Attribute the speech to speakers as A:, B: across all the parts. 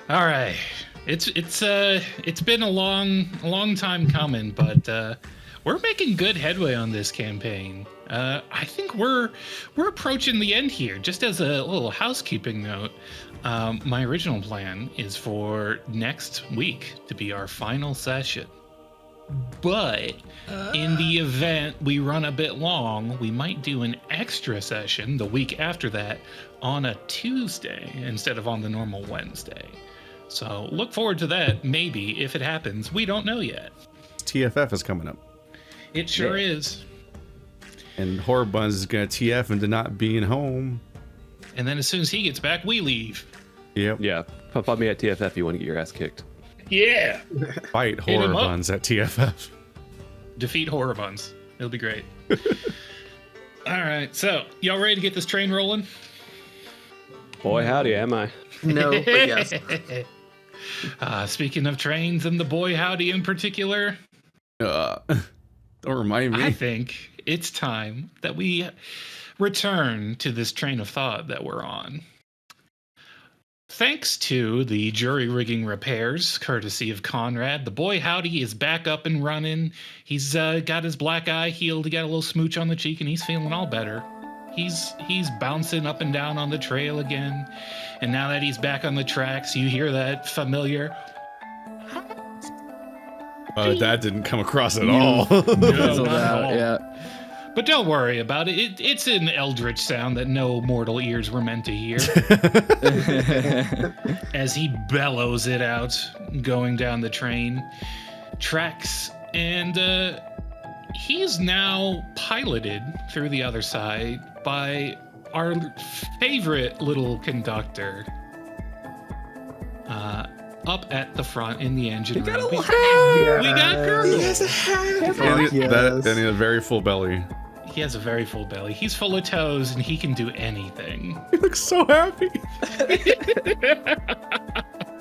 A: All right, it's been a long time coming, but we're making good headway on this campaign. I think we're approaching the end here. Just as a little housekeeping note, my original plan is for next week to be our final session. But in the event we run a bit long, we might do an extra session the week after that on a Tuesday instead of on the normal Wednesday. So look forward to that, maybe, if it happens. We don't know yet.
B: TFF is coming up.
A: It sure is.
B: And Horrorbuns is going to TF into not being home.
A: And then as soon as he gets back, we leave.
B: Yep.
C: Yeah. Pop me at TFF if you want to get your ass kicked.
A: Yeah.
B: Fight Horrorbuns at TFF.
A: Defeat Horrorbuns. It'll be great. All right. So, y'all ready to get this train rolling?
C: Boy, howdy, am I.
D: No, but yes.
A: Speaking of trains and the boy howdy in particular,
B: Don't remind me.
A: I think it's time that we return to this train of thought that we're on. Thanks to the jury rigging repairs, courtesy of Conrad, the boy howdy is back up and running. He's got his black eye healed. He got a little smooch on the cheek, and he's feeling all better. He's bouncing up and down on the trail again. And now that he's back on the tracks, you hear that familiar...
B: That didn't come across at all.
A: No, not at all.
D: Yeah.
A: But don't worry about it. It's an eldritch sound that no mortal ears were meant to hear. As he bellows it out, going down the train tracks. And he's now piloted through the other side by our favorite little conductor. Up at the front in the engine room. We got Gurgle.
B: And he has a very full belly.
A: He has a very full belly. He's full of toes and he can do anything.
B: He looks so happy.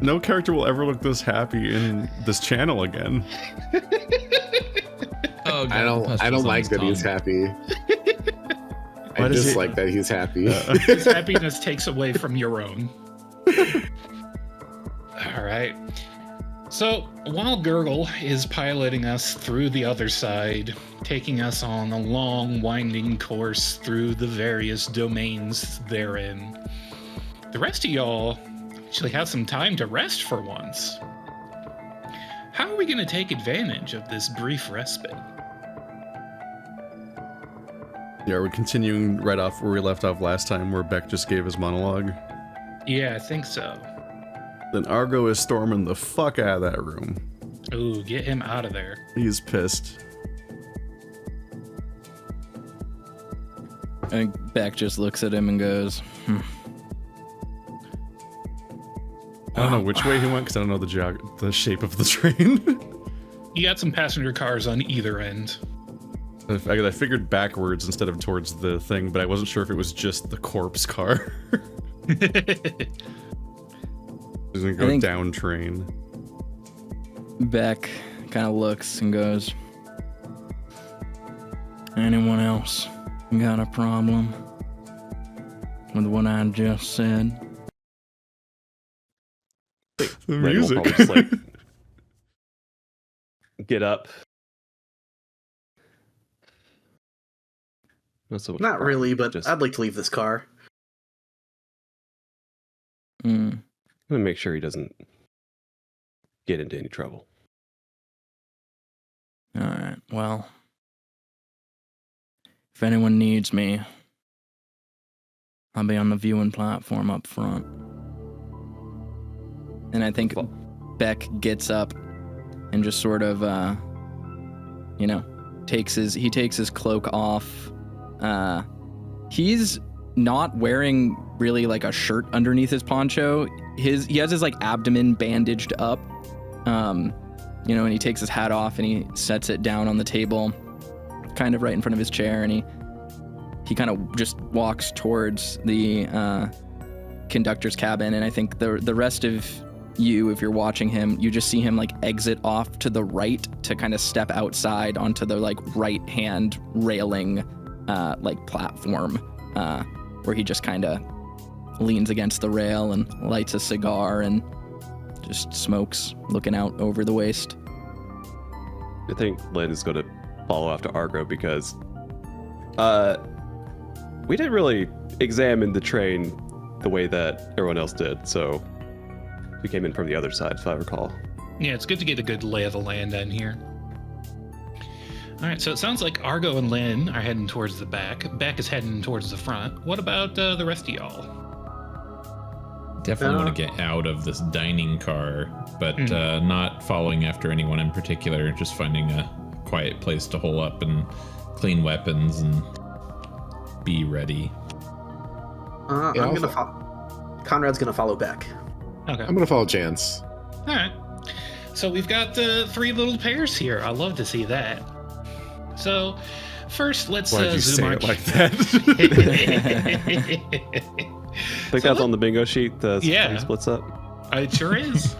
B: No character will ever look this happy in this channel again.
E: Oh, God. I don't like that he's happy. I dislike that he's happy.
A: His happiness takes away from your own. All right. So while Gurgle is piloting us through the other side, taking us on a long, winding course through the various domains therein, the rest of y'all actually have some time to rest for once. How are we going to take advantage of this brief respite?
B: Yeah, we're continuing right off where we left off last time, where Beck just gave his monologue.
A: Yeah, I think so.
B: Then Argo is storming the fuck out of that room.
A: Ooh, get him out of there.
B: He's pissed.
D: I think Beck just looks at him and goes,
B: I don't know which way he went because I don't know the shape of the train.
A: You got some passenger cars on either end.
B: I figured backwards instead of towards the thing, but I wasn't sure if it was just the corpse car. He's gonna go down train.
D: Beck kind of looks and goes, anyone else got a problem with what I just said?
B: The
C: Ren will
B: music.
C: probably just, like, get up.
D: Not
E: really, but
C: just,
E: I'd like to leave this car.
D: Mm.
C: I'm gonna make sure he doesn't get into any trouble.
D: All right, well, if anyone needs me, I'll be on the viewing platform up front. And I think Beck gets up and just sort of, takes his cloak off. He's not wearing really like a shirt underneath his poncho. He has his like abdomen bandaged up. And he takes his hat off and he sets it down on the table, kind of right in front of his chair, and he kind of just walks towards the conductor's cabin. And I think the rest of you, if you're watching him, you just see him like exit off to the right to kind of step outside onto the like right hand railing like platform where he just kind of leans against the rail and lights a cigar and just smokes, looking out over the waste.
C: I think Lynn is going to follow after Argo because we didn't really examine the train the way that everyone else did, so we came in from the other side, if I recall.
A: Yeah, it's good to get a good lay of the land in here. All right, so it sounds like Argo and Lynn are heading towards the back. Beck is heading towards the front. What about the rest of y'all?
F: Definitely want to get out of this dining car, but not following after anyone in particular, just finding a quiet place to hole up and clean weapons and be ready.
G: I'm going to follow. Conrad's going to follow Beck.
A: Okay.
E: I'm gonna follow Chance.
A: All right. So we've got the three little pairs here. I love to see that. So first, let's
B: Why'd you
A: zoom
B: say
A: our...
B: it like that?
C: I think that's on the bingo sheet. The
A: Yeah.
C: splits up.
A: It sure is.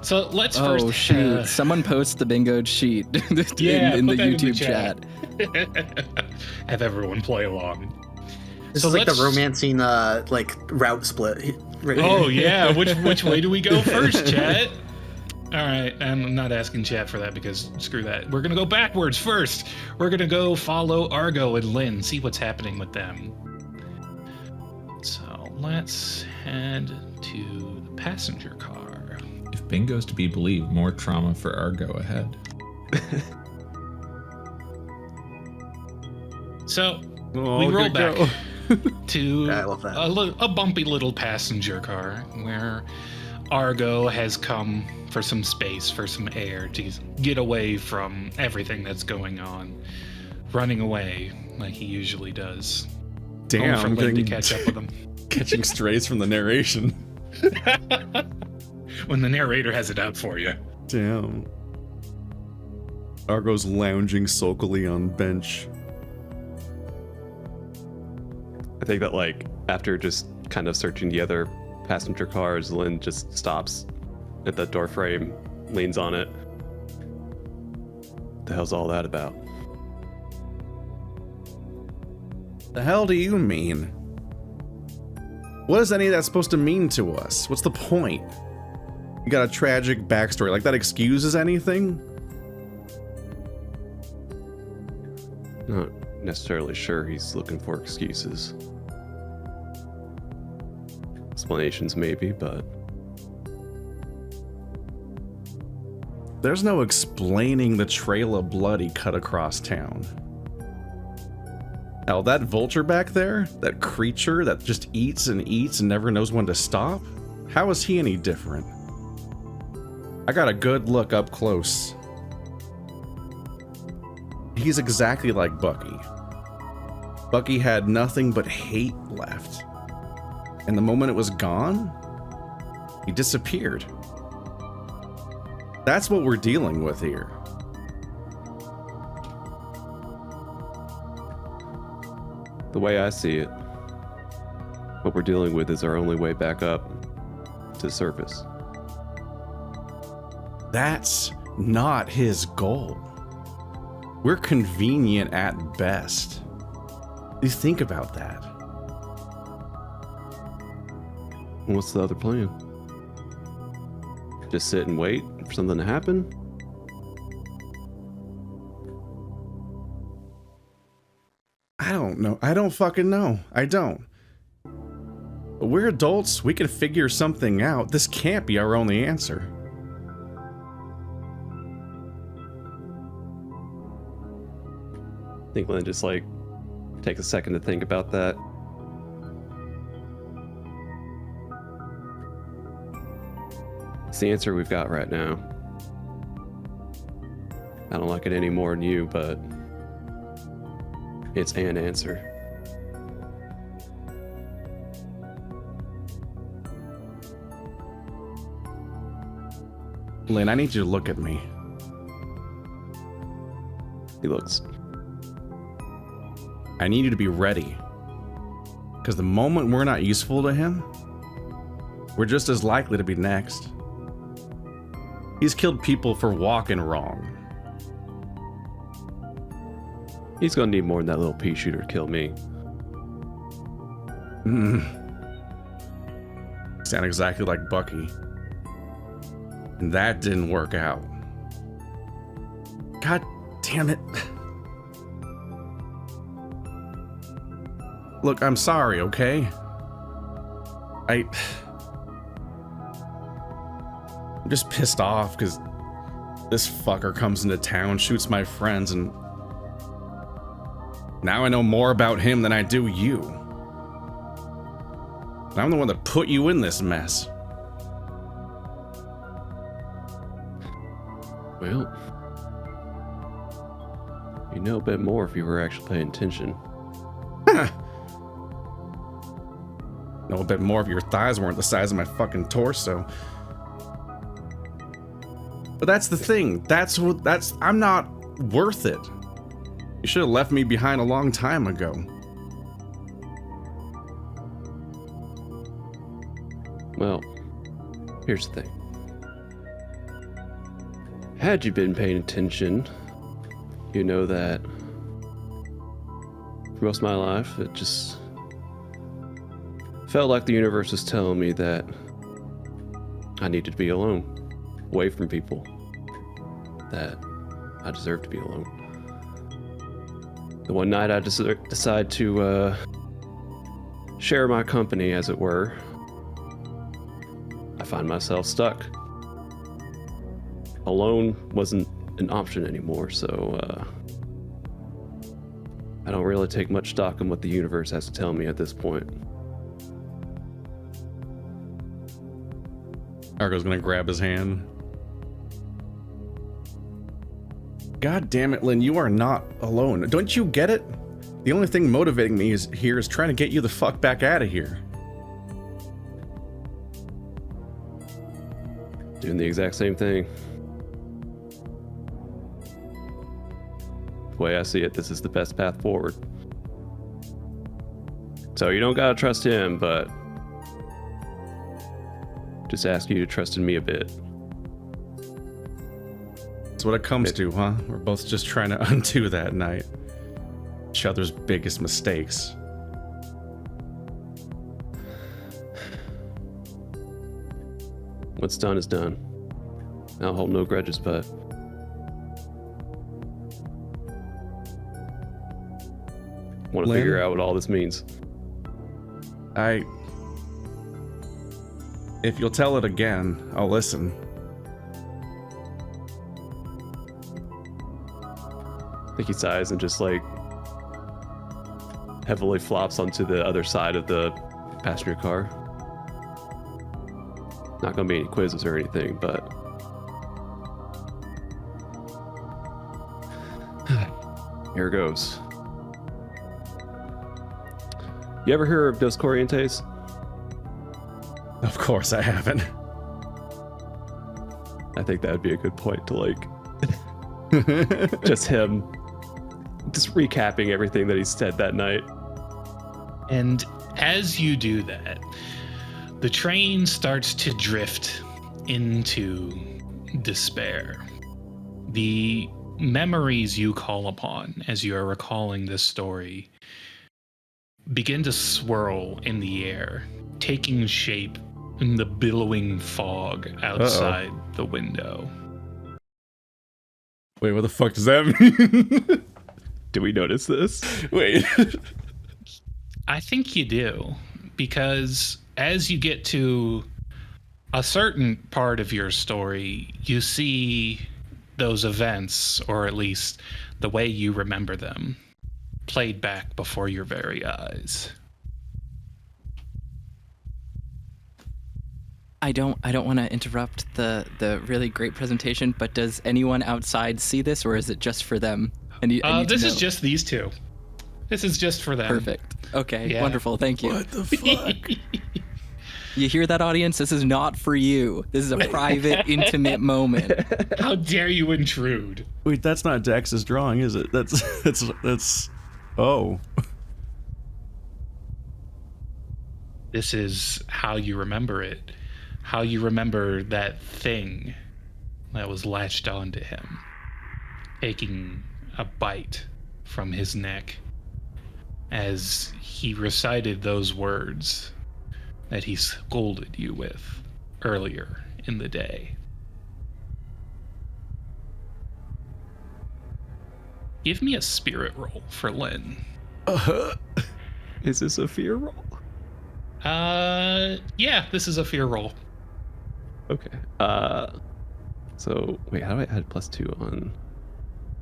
A: So let's first...
D: Oh, shoot. Someone post the bingo sheet in the
A: put
D: YouTube
A: that in the
D: chat.
A: Have everyone play along.
G: This
A: So
G: is like the
A: let's-
G: romancing like route split. Right
A: Oh
G: here.
A: yeah, which way do we go first, chat? All right, I'm not asking chat for that because screw that. We're gonna go backwards first. We're gonna go follow Argo and Lynn, see what's happening with them. So let's head to the passenger car.
F: If bingo's to be believed, more trauma for Argo ahead.
A: So
B: Oh,
A: we roll
B: good
A: back
B: go.
A: to
G: Yeah, I love that.
A: a bumpy little passenger car where Argo has come for some space, for some air, to get away from everything that's going on, running away like he usually does.
B: Damn,
A: Only for
B: I'm
A: Lynn to
B: getting
A: catch up with him.
B: catching strays from the narration.
A: When the narrator has it out for you.
B: Damn. Argo's lounging sulkily on bench.
C: I think that, like, after just kind of searching the other passenger cars, Lynn just stops at the door frame, leans on it. The hell's all that about?
B: The hell do you mean? What is any of that supposed to mean to us? What's the point? You got a tragic backstory, like that excuses anything?
C: Not necessarily sure he's looking for excuses. Explanations maybe, but
B: There's no explaining the trail of blood he cut across town. Hell, that vulture back there, that creature that just eats and never knows when to stop, how is he any different? I got a good look up close. He's exactly like Bucky. Bucky had nothing but hate left. And the moment it was gone, he disappeared. That's what we're dealing with here.
C: the way I see it, what we're dealing with is our only way back up to the surface.
B: That's not his goal. We're convenient at best. You think about that.
C: What's the other plan? Just sit and wait for something to happen?
B: I don't know. I don't fucking know. I don't. We're adults. We can figure something out. This can't be our only answer.
C: I think Lynn just like take a second to think about that. It's the answer we've got right now. I don't like it any more than you, but it's an answer.
B: Lynn, I need you to look at me.
C: He looks.
B: I need you to be ready. Because the moment we're not useful to him, we're just as likely to be next. He's killed people for walking wrong.
C: He's gonna need more than that little pea shooter to kill me.
B: Sound exactly like Bucky. And that didn't work out. God damn it. Look, I'm sorry, okay? I'm just pissed off because this fucker comes into town, shoots my friends, and now I know more about him than I do you. And I'm the one that put you in this mess.
C: Well, you know a bit more if you were actually paying attention.
B: Know a bit more if your thighs weren't the size of my fucking torso. But that's the thing. I'm not worth it. You should have left me behind a long time ago.
C: Well, here's the thing. Had you been paying attention, you know that for most of my life, it just felt like the universe was telling me that I needed to be alone, away from people, that I deserved to be alone. The one night I decide to share my company, as it were, I find myself stuck. Alone wasn't an option anymore, so I don't really take much stock in what the universe has to tell me at this point.
B: Argo's gonna grab his hand. God damn it, Lynn, you are not alone. Don't you get it? The only thing motivating me is trying to get you the fuck back out of here.
C: Doing the exact same thing. The way I see it, this is the best path forward. So you don't gotta trust him, but just ask you to trust in me a bit.
B: That's what it comes to, huh? We're both just trying to undo that night. Each other's biggest mistakes.
C: What's done is done. I'll hold no grudges, but want to
B: Lynn?
C: figure out what all this means.
B: If you'll tell it again, I'll listen.
C: I think he sighs and just like heavily flops onto the other side of the passenger car. Not gonna be any quizzes or anything, but here goes. You ever hear of Dos Corrientes?
B: Of course I haven't.
C: I think that would be a good point to like just him just recapping everything that he said that night.
A: And as you do that, the train starts to drift into despair. The memories you call upon as you are recalling this story begin to swirl in the air, taking shape in the billowing fog outside the window.
B: Wait, what the fuck does that mean?
C: Do we notice this?
B: Wait.
A: I think you do, because as you get to a certain part of your story, you see those events, or at least the way you remember them, played back before your very eyes.
D: I don't want to interrupt the really great presentation, but does anyone outside see this, or is it just for them?
A: This is just these two. This is just for them.
D: Perfect. Okay,
A: Yeah.
D: Wonderful. Thank you.
B: What the fuck?
D: You hear that, audience? This is not for you. This is a private, intimate moment.
A: How dare you intrude?
B: Wait, that's not Dax's drawing, is it? That's oh.
A: This is how you remember it. how you remember that thing that was latched onto him, taking a bite from his neck as he recited those words that he scolded you with earlier in the day. Give me a spirit roll for Lynn.
C: Is this a fear roll?
A: Yeah, this is a fear roll.
C: Okay. So wait, how do I add +2 on?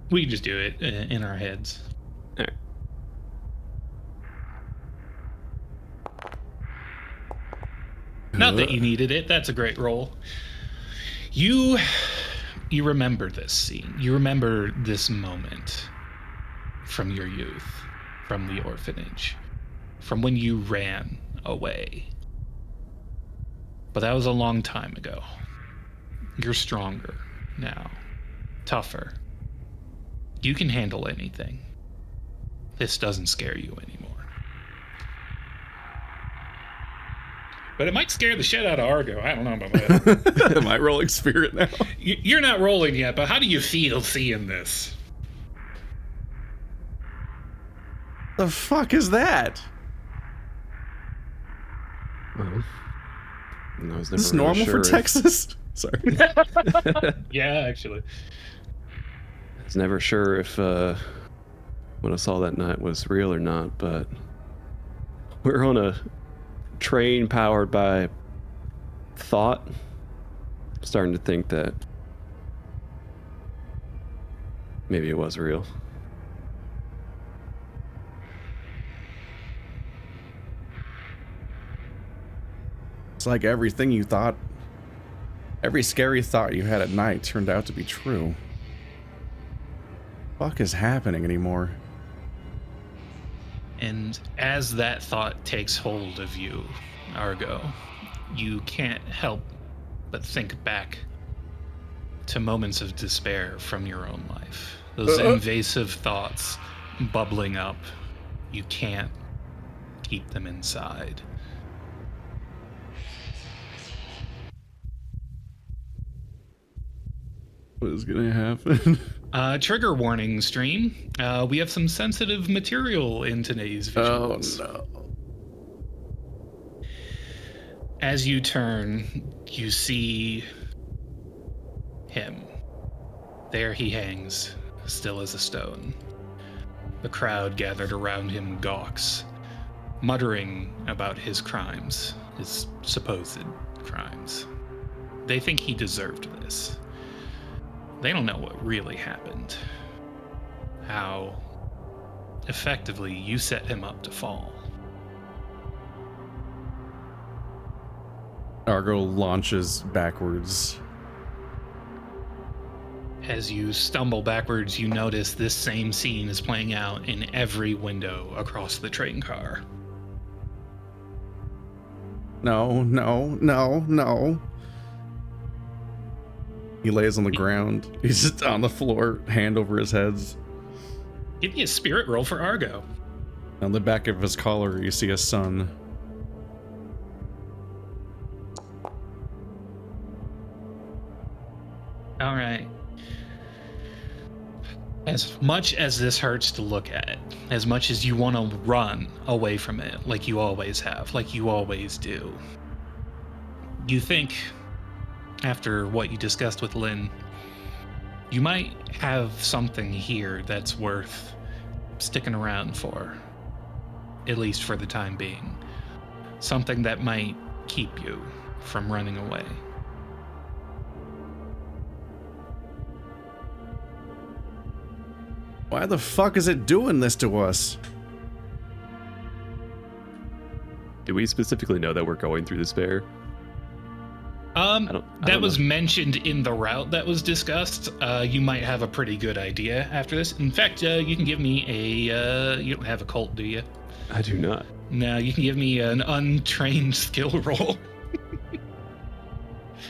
A: We can just do it in our heads.
C: All right.
A: Not that you needed it. That's a great roll. You remember this scene. You remember this moment from your youth, from the orphanage, from when you ran away. But that was a long time ago. You're stronger now, tougher. You can handle anything. This doesn't scare you anymore. But it might scare the shit out of Argo. I don't know about that.
B: Am I rolling spirit now?
A: You're not rolling yet, but how do you feel seeing this?
B: The fuck is that?
C: Well, I was
B: Is
C: never
B: this
C: really
B: normal
C: sure
B: for
C: if-
B: Texas? Sorry.
A: Yeah, actually.
C: I was never sure if what I saw that night was real or not, but we're on a train powered by thought. I'm starting to think that maybe it was real.
B: It's like everything you thought, every scary thought you had at night turned out to be true. Fuck is happening anymore?
A: And as that thought takes hold of you, Argo, you can't help but think back to moments of despair from your own life. Those invasive thoughts bubbling up. You can't keep them inside.
B: What is gonna happen?
A: Trigger warning, stream. We have some sensitive material in today's visuals.
B: Oh no.
A: As you turn, you see him. There he hangs, still as a stone. The crowd gathered around him gawks, muttering about his crimes, his supposed crimes. They think he deserved this. They don't know what really happened. How effectively you set him up to fall.
B: Argo launches backwards.
A: As you stumble backwards, you notice this same scene is playing out in every window across the train car.
B: No, no, no, no. He lays on the ground. He's just on the floor, hand over his head.
A: Give me a spirit roll for Argo.
B: On the back of his collar, you see a sun.
A: All right. As much as this hurts to look at, as much as you want to run away from it, like you always have, like you always do, you think, after what you discussed with Lynn, you might have something here that's worth sticking around for, at least for the time being. Something that might keep you from running away.
B: Why the fuck is it doing this to us?
C: Do we specifically know that we're going through this fair? I
A: That
C: don't
A: was
C: know.
A: mentioned in the route that was discussed. You might have a pretty good idea after this. In fact, you can give me a, you don't have a cult, do you?
C: I do not.
A: No, you can give me an untrained skill roll.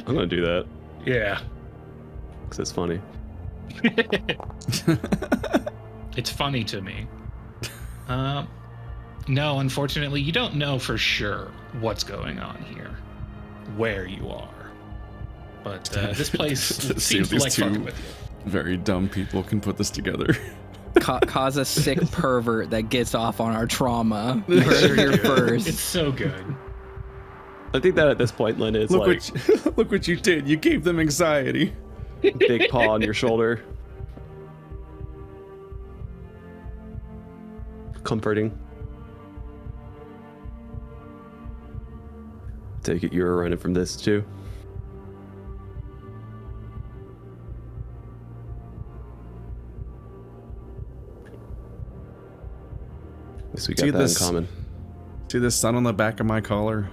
C: I'm gonna do that
A: Yeah.
C: because it's funny.
A: It's funny to me. No, unfortunately, you don't know for sure what's going on here. where you are. But this place
B: See if
A: seems to
B: these
A: like
B: two
A: fucking with you.
B: very dumb people can put this together.
D: Cause a sick pervert that gets off on our trauma. You heard it here first.
A: It's so good.
C: I think that at this point, Lynn is
B: Look what you did. You gave them anxiety.
C: big paw on your shoulder. Comforting. Take it you were running from this too. Guess we got that in common.
B: See this sun on the back of my collar?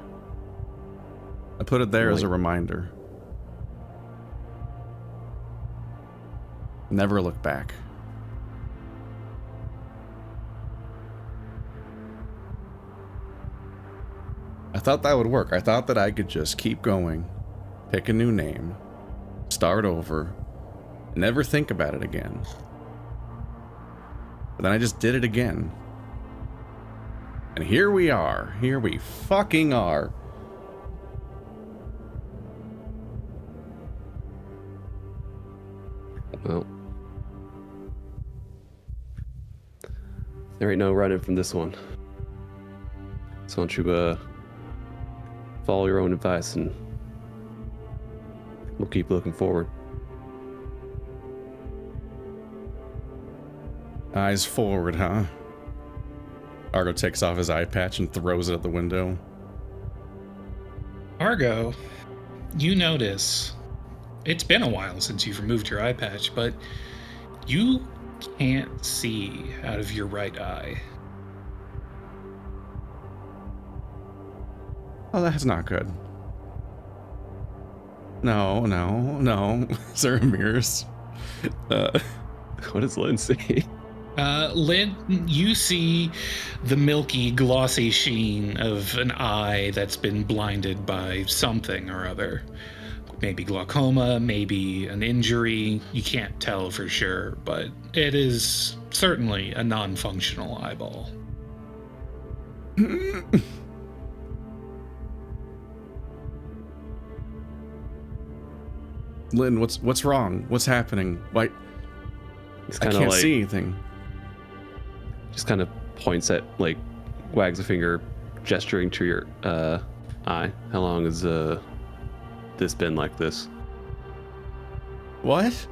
B: I put it there as a reminder. Never look back. I thought that would work. I thought that I could just keep going, pick a new name, start over, never think about it again. But then I just did it again. And here we are. Here we fucking are.
C: Well, there ain't no running from this one. So why don't you follow your own advice and we'll keep looking forward.
B: Eyes forward, huh? Argo takes off his eye patch and throws it at the window.
A: Argo, you notice it's been a while since you've removed your eye patch, but you can't see out of your right eye.
B: Oh, that's not good. No. Is there a mirrors?
C: What does Lynn see?
A: Lynn, you see the milky, glossy sheen of an eye that's been blinded by something or other. Maybe glaucoma, maybe an injury. You can't tell for sure, but it is certainly a non-functional eyeball.
B: Lynn, what's wrong? What's happening? Why?
C: It's
B: I
C: kind of
B: can't
C: like
B: see anything.
C: just kind of points at, like, wags a finger, gesturing to your eye. How long has this been like this?
B: What?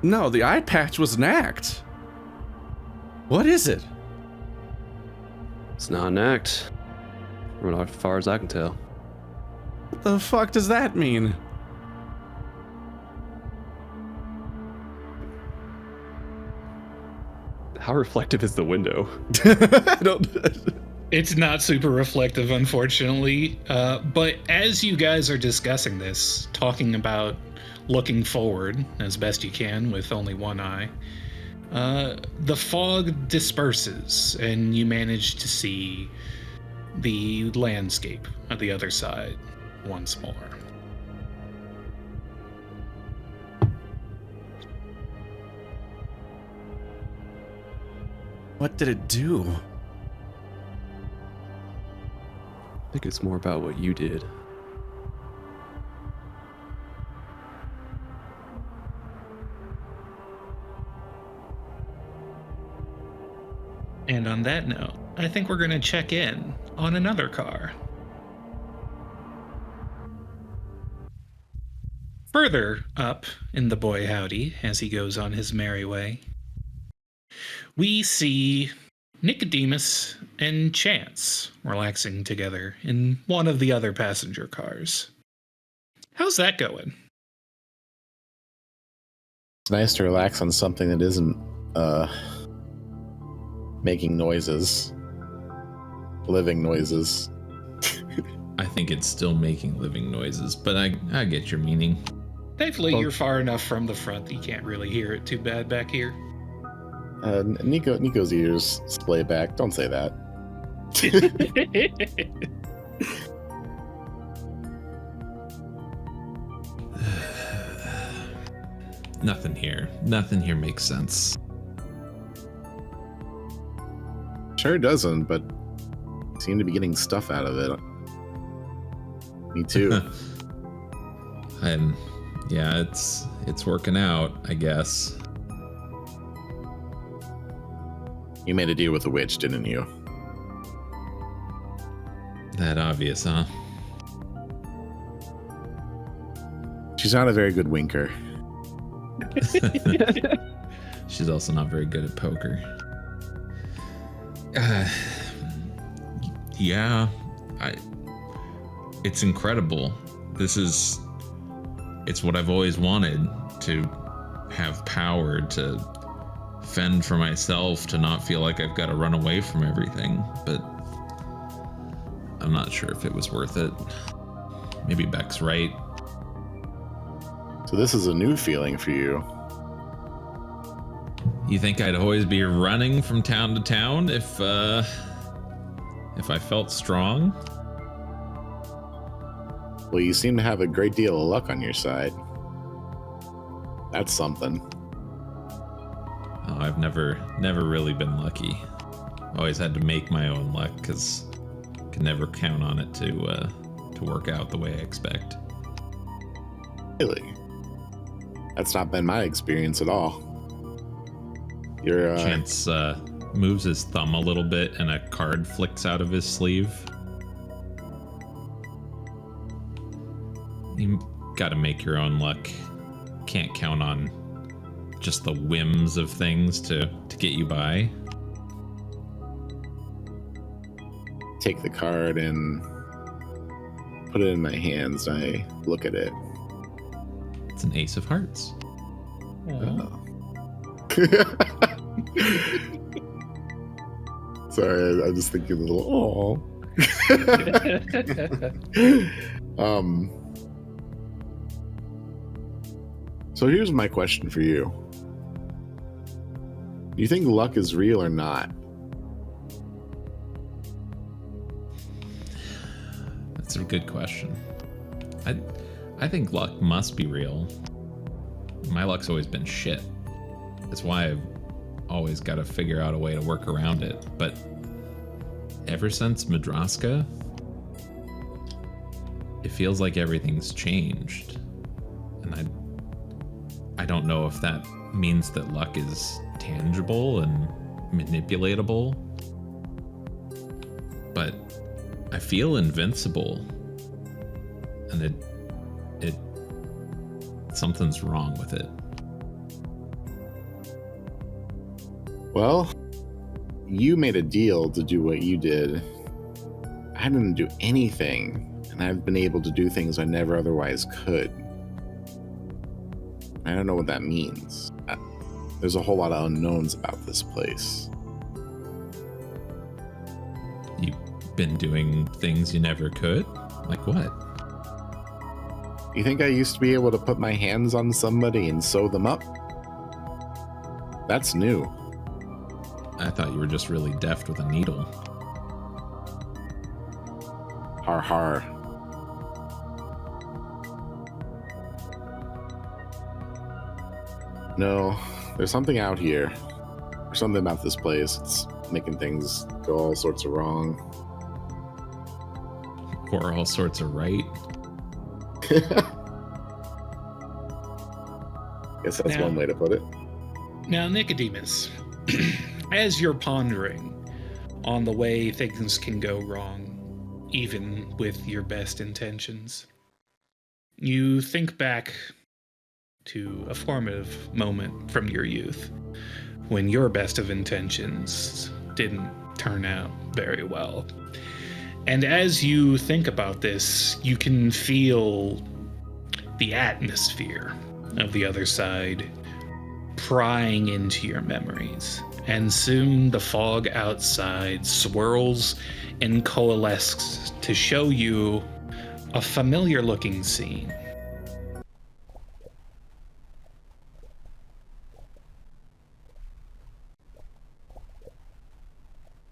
B: No, the eye patch was an act. What is it?
C: It's not an act, from as far as I can tell.
B: What the fuck does that mean?
C: How reflective is the window?
B: I don't.
A: It's not super reflective, unfortunately, but as you guys are discussing this, talking about looking forward as best you can with only one eye, the fog disperses and you manage to see the landscape of the other side once more.
B: What did it do?
C: I think it's more about what you did.
A: And on that note, I think we're going to check in on another car. Further up in the Boy Howdy, as he goes on his merry way, we see Nicodemus and Chance relaxing together in one of the other passenger cars. How's that going?
E: It's nice to relax on something that isn't making noises, living noises.
F: I think it's still making living noises, but I get your meaning.
A: Thankfully, you're far enough from the front that you can't really hear it too bad back here.
E: Nico's ears splay back. Don't say that.
F: Nothing here. Nothing here makes sense.
E: Sure doesn't, but you seem to be getting stuff out of it. Me too.
F: And yeah, it's working out, I guess.
E: You made a deal with the witch, didn't you?
F: That obvious, huh?
E: She's not a very good winker.
F: She's also not very good at poker. Yeah, it's incredible. It's what I've always wanted, to have power, to fend for myself, to not feel like I've got to run away from everything. But I'm not sure if it was worth it. Maybe Beck's right.
E: So this is a new feeling for you.
F: You think I'd always be running from town to town if I felt strong?
E: Well, you seem to have a great deal of luck on your side. That's something.
F: Oh, I've never really been lucky. Always had to make my own luck because could never count on it to work out the way I expect.
E: Really? That's not been my experience at all. You're
F: Chance moves his thumb a little bit and a card flicks out of his sleeve. You gotta make your own luck. Can't count on just the whims of things to get you by.
E: take the card and put it in my hands, and I look at it.
F: It's an ace of hearts.
E: Oh. Sorry, I'm just thinking a little, So here's my question for you. Do you think luck is real or not?
F: That's a good question. I think luck must be real. My luck's always been shit. That's why I've always got to figure out a way to work around it. But ever since Madraska, it feels like everything's changed. And I don't know if that means that luck is tangible and manipulatable, but I feel invincible, and it something's wrong with it.
E: Well, you made a deal to do what you did. I didn't do anything, and I've been able to do things I never otherwise could. I don't know what that means. There's a whole lot of unknowns about this place.
F: You've been doing things you never could? Like what?
E: You think I used to be able to put my hands on somebody and sew them up? That's new.
F: I thought you were just really deft with a needle.
E: Har har. No, there's something out here. There's something about this place. It's making things go all sorts of wrong.
F: Or all sorts of right.
E: Guess that's
A: Now-
E: one way to put it.
A: Now, Nicodemus, as you're pondering on the way things can go wrong, even with your best intentions, you think back to a formative moment from your youth when your best of intentions didn't turn out very well. And as you think about this, you can feel the atmosphere of the other side prying into your memories. And soon the fog outside swirls and coalesces to show you a familiar looking scene.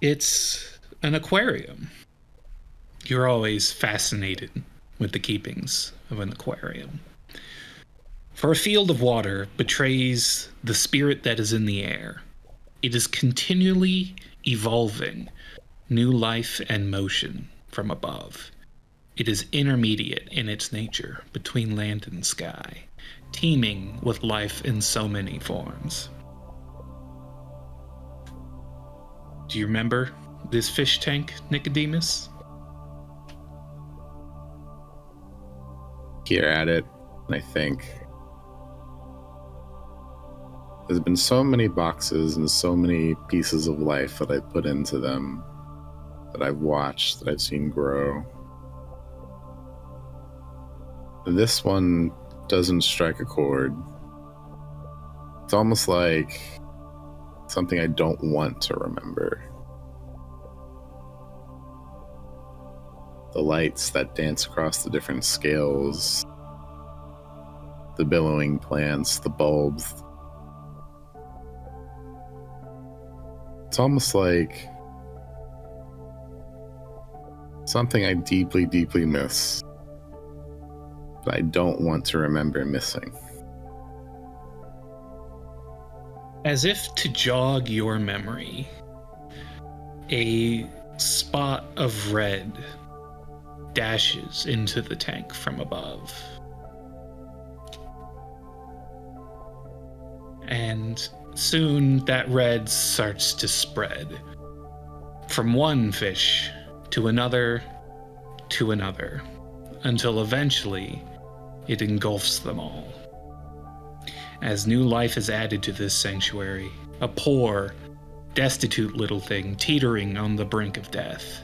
A: It's an aquarium. You're always fascinated with the keepings of an aquarium. For a field of water betrays the spirit that is in the air. It is continually evolving new life and motion from above. It is intermediate in its nature between land and sky, teeming with life in so many forms. Do you remember this fish tank, Nicodemus?
E: Here at it, and I think there's been so many boxes and so many pieces of life that I've put into them, that I've watched, that I've seen grow. This one doesn't strike a chord. It's almost like something I don't want to remember. The lights that dance across the different scales, the billowing plants, the bulbs. It's almost like something I deeply, deeply miss, but I don't want to remember missing.
A: As if to jog your memory, a spot of red dashes into the tank from above. And soon that red starts to spread from one fish to another, until eventually it engulfs them all. As new life is added to this sanctuary, a poor, destitute little thing teetering on the brink of death.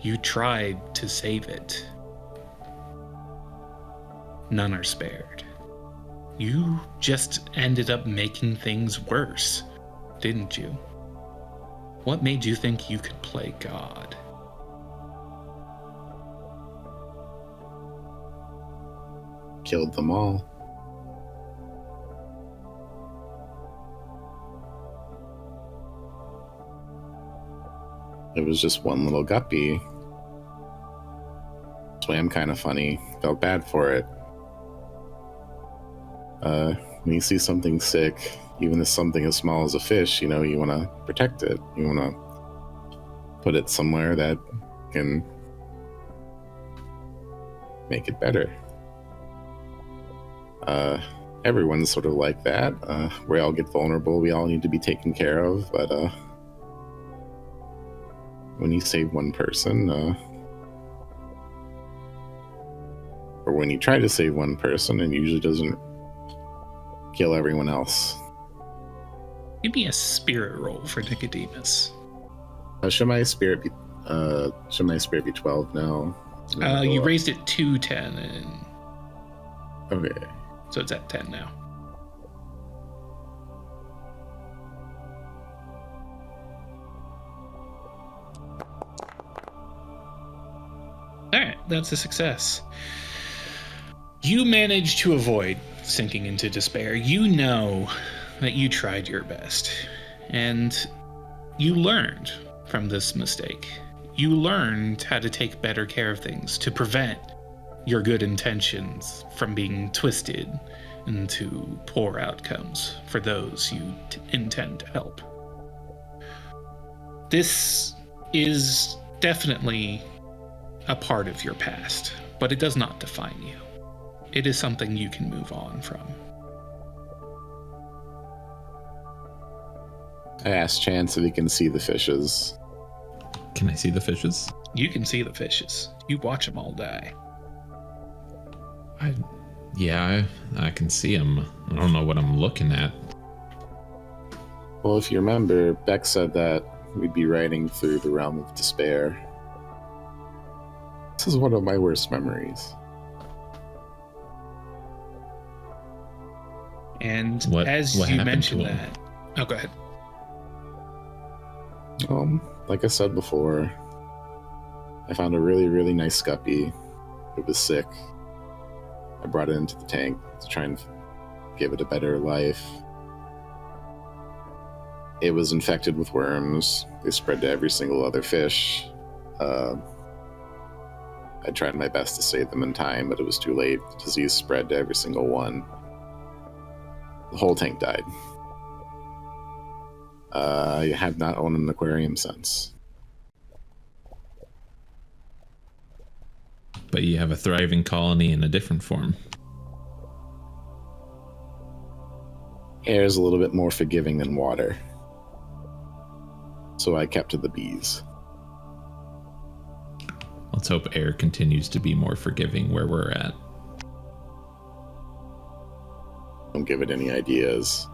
A: You tried to save it. None are spared. You just ended up making things worse, didn't you? What made you think you could play God?
E: Killed them all. It was just one little guppy. Swam kind of funny. Felt bad for it. When you see something sick, even if something as small as a fish, you want to protect it. You want to put it somewhere that can make it better. Everyone's sort of like that. We all get vulnerable. We all need to be taken care of. But when you save one person, or when you try to save one person, it usually doesn't kill everyone else.
A: Give me a spirit roll for Nicodemus.
E: Should my spirit be 12 now?
A: You raised it to 10, and
E: okay,
A: so it's at 10 now. All right, that's a success. You managed to avoid sinking into despair. You know that you tried your best, and you learned from this mistake. You learned how to take better care of things, to prevent your good intentions from being twisted into poor outcomes for those you intend to help. This is definitely a part of your past, but it does not define you. It is something you can move on from.
E: I asked Chance if he can see the fishes.
F: Can I see the fishes?
A: You can see the fishes. You watch them all die.
F: I can see them. I don't know what I'm looking at.
E: Well, if you remember, Beck said that we'd be riding through the realm of despair. This is one of my worst memories.
A: And
F: What
A: as you
F: happened
A: mentioned
F: to him?
A: that... Oh, go ahead.
E: Like I said before, I found a really, really nice guppy. It was sick. I brought it into the tank to try and give it a better life. It was infected with worms. They spread to every single other fish. I tried my best to save them in time, but it was too late. The disease spread to every single one. The whole tank died. I have not owned an aquarium since.
F: but you have a thriving colony in a different form.
E: Air is a little bit more forgiving than water. So I kept to the bees.
F: Let's hope air continues to be more forgiving where we're at.
E: Don't give it any ideas.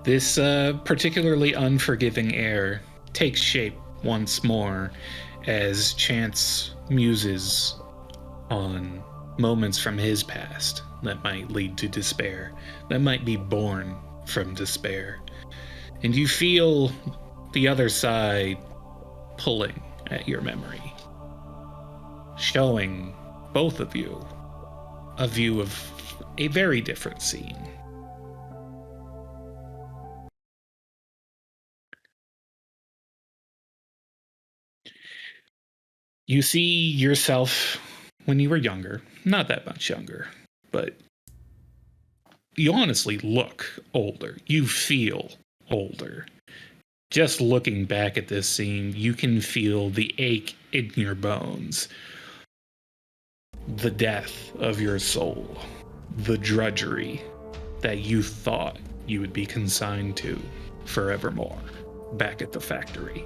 A: This particularly unforgiving air takes shape once more as Chance muses on moments from his past that might lead to despair, that might be born from despair. And you feel the other side pulling at your memory, showing both of you a view of a very different scene. You see yourself when you were younger, not that much younger, but you honestly look older. You feel older. Just looking back at this scene, you can feel the ache in your bones, the death of your soul, the drudgery that you thought you would be consigned to forevermore back at the factory.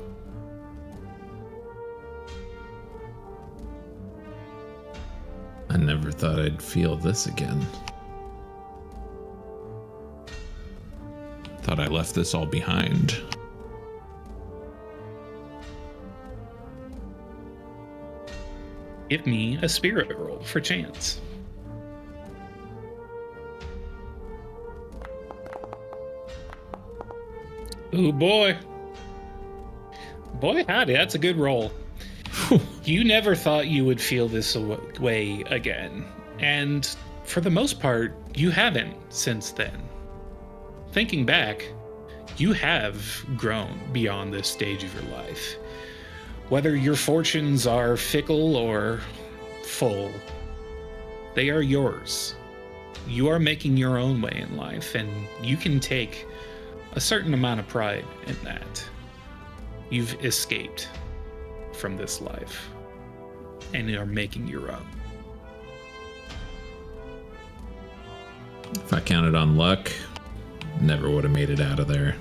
F: I never thought I'd feel this again. Thought I left this all behind.
A: Give me a spirit roll for Chance. Ooh, boy. Boy, howdy, that's a good roll. You never thought you would feel this way again. And for the most part, you haven't since then. Thinking back, you have grown beyond this stage of your life. Whether your fortunes are fickle or full, they are yours. You are making your own way in life, and you can take a certain amount of pride in that. You've escaped from this life and are making your own.
F: If I counted on luck, never would have made it out of there.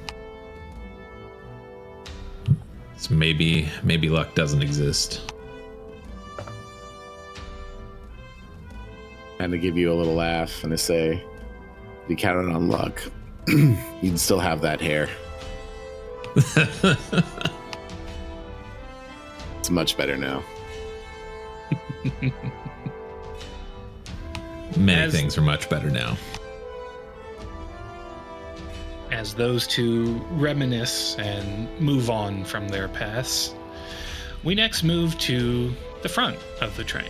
F: So maybe luck doesn't exist.
E: And to give you a little laugh and to say, if you counted on luck, you'd still have that hair. It's much better now.
F: Many things are much better now.
A: As those two reminisce and move on from their past, we next move to the front of the train.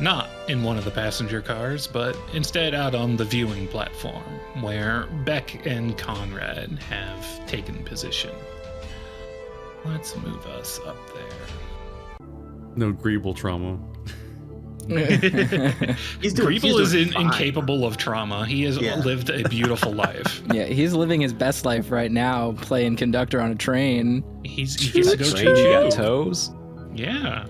A: Not in one of the passenger cars, but instead out on the viewing platform, where Beck and Conrad have taken position. Let's move us up there.
B: No Greeble trauma.
A: Greeble is incapable of trauma. He has lived a beautiful life.
D: Yeah, he's living his best life right now, playing conductor on a train.
A: He gets to go
C: You got toes?
A: Yeah.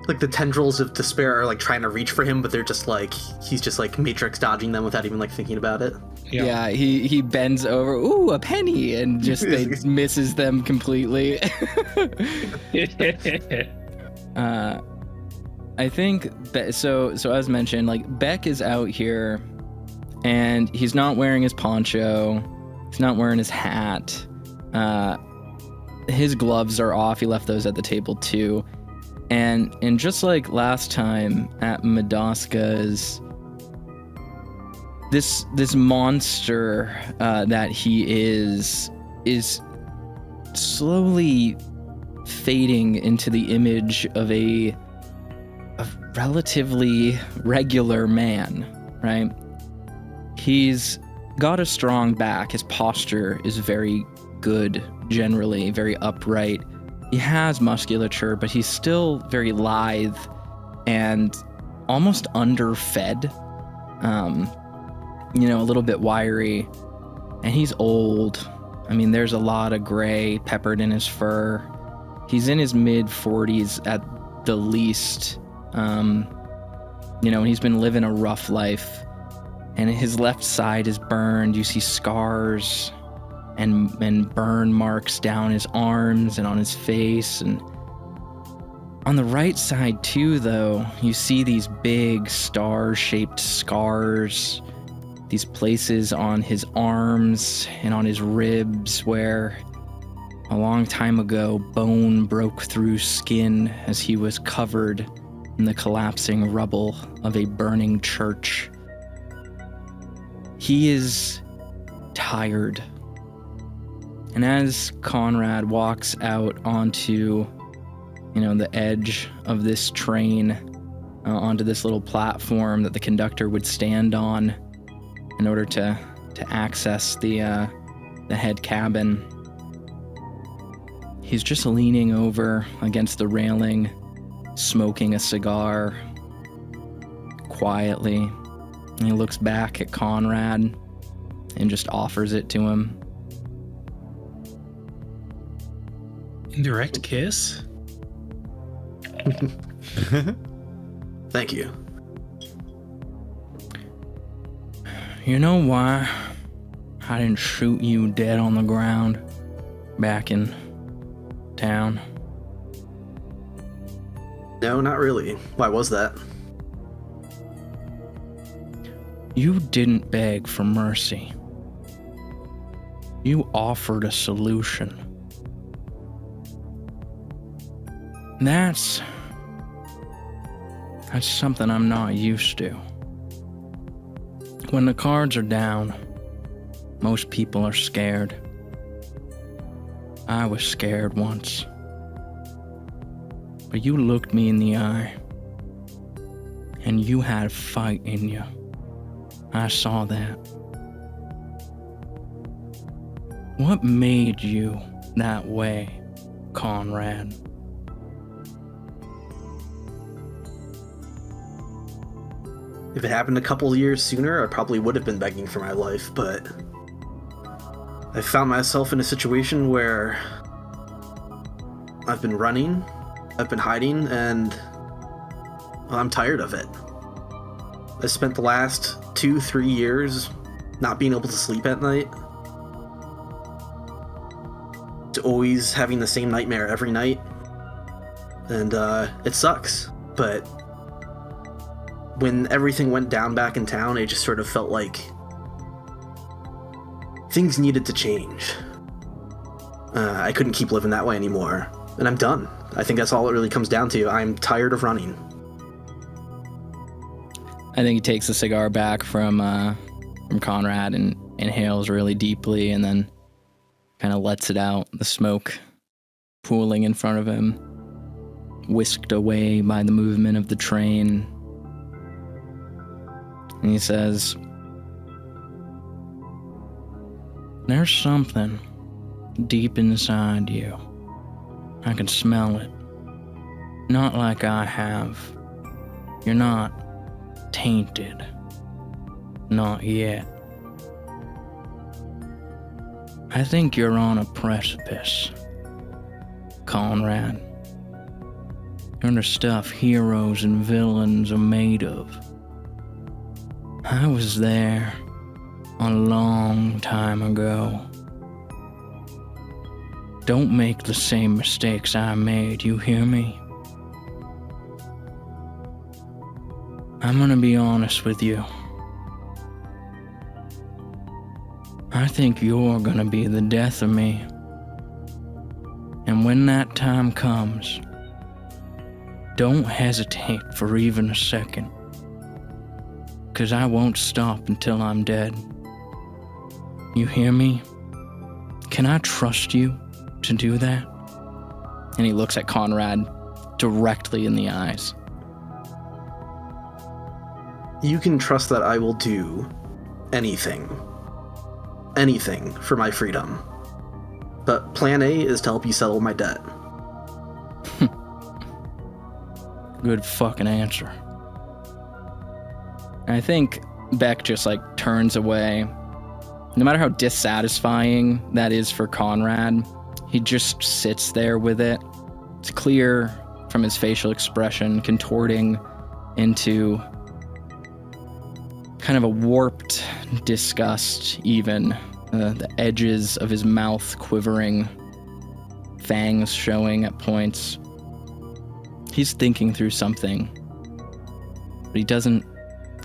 G: Like the tendrils of despair are like trying to reach for him, but they're just like, he's just like matrix dodging them without even like thinking about it.
D: Yeah, he bends over, ooh, a penny, and just misses them completely. I think so as mentioned, like Beck is out here and he's not wearing his poncho, he's not wearing his hat, his gloves are off, he left those at the table too, and just like last time at Madaska's, this monster that he is slowly fading into the image of a relatively regular man, right? He's got a strong back. His posture is very good, generally, very upright. He has musculature, but he's still very lithe and almost underfed. A little bit wiry. And he's old. I mean, there's a lot of gray peppered in his fur. He's in his mid-40s at the least. And he's been living a rough life, and his left side is burned. You see scars and burn marks down his arms and on his face. And on the right side too, though, you see these big star-shaped scars, these places on his arms and on his ribs where a long time ago bone broke through skin as he was covered in the collapsing rubble of a burning church. He is tired. And as Conrad walks out onto, the edge of this train, onto this little platform that the conductor would stand on in order to access the head cabin, he's just leaning over against the railing, smoking a cigar quietly. And he looks back at Conrad and just offers it to him.
A: Indirect kiss?
G: Thank you.
D: You know why I didn't shoot you dead on the ground back in town?
G: No, not really. Why was that?
D: You didn't beg for mercy. You offered a solution. That's something I'm not used to. When the cards are down, most people are scared. I was scared once. But you looked me in the eye, and you had fight in you. I saw that. What made you that way, Conrad?
G: If it happened a couple years sooner, I probably would have been begging for my life, but I found myself in a situation where I've been running, I've been hiding, and I'm tired of it. I spent the last 2-3 years not being able to sleep at night, to always having the same nightmare every night, and it sucks, but when everything went down back in town, it just sort of felt like things needed to change. I couldn't keep living that way anymore, and I'm done. I think that's all it really comes down to. I'm tired of running.
D: I think he takes the cigar back from Conrad and inhales really deeply, and then kind of lets it out, the smoke pooling in front of him, whisked away by the movement of the train. And he says, "There's something deep inside you. I can smell it. Not like I have. You're not tainted. Not yet. I think you're on a precipice, Conrad. You're the stuff heroes and villains are made of. I was there a long time ago. Don't make the same mistakes I made, you hear me? I'm gonna be honest with you. I think you're gonna be the death of me. And when that time comes, don't hesitate for even a second. 'Cause I won't stop until I'm dead. You hear me? Can I trust you to do that?" And he looks at Conrad directly in the eyes.
G: You can trust that I will do anything. Anything for my freedom. But plan A is to help you settle my debt.
D: Good fucking answer. I think Beck just turns away. No matter how dissatisfying that is for Conrad, he just sits there with it. It's clear from his facial expression, contorting into kind of a warped disgust, even. The edges of his mouth quivering, fangs showing at points. He's thinking through something, but he doesn't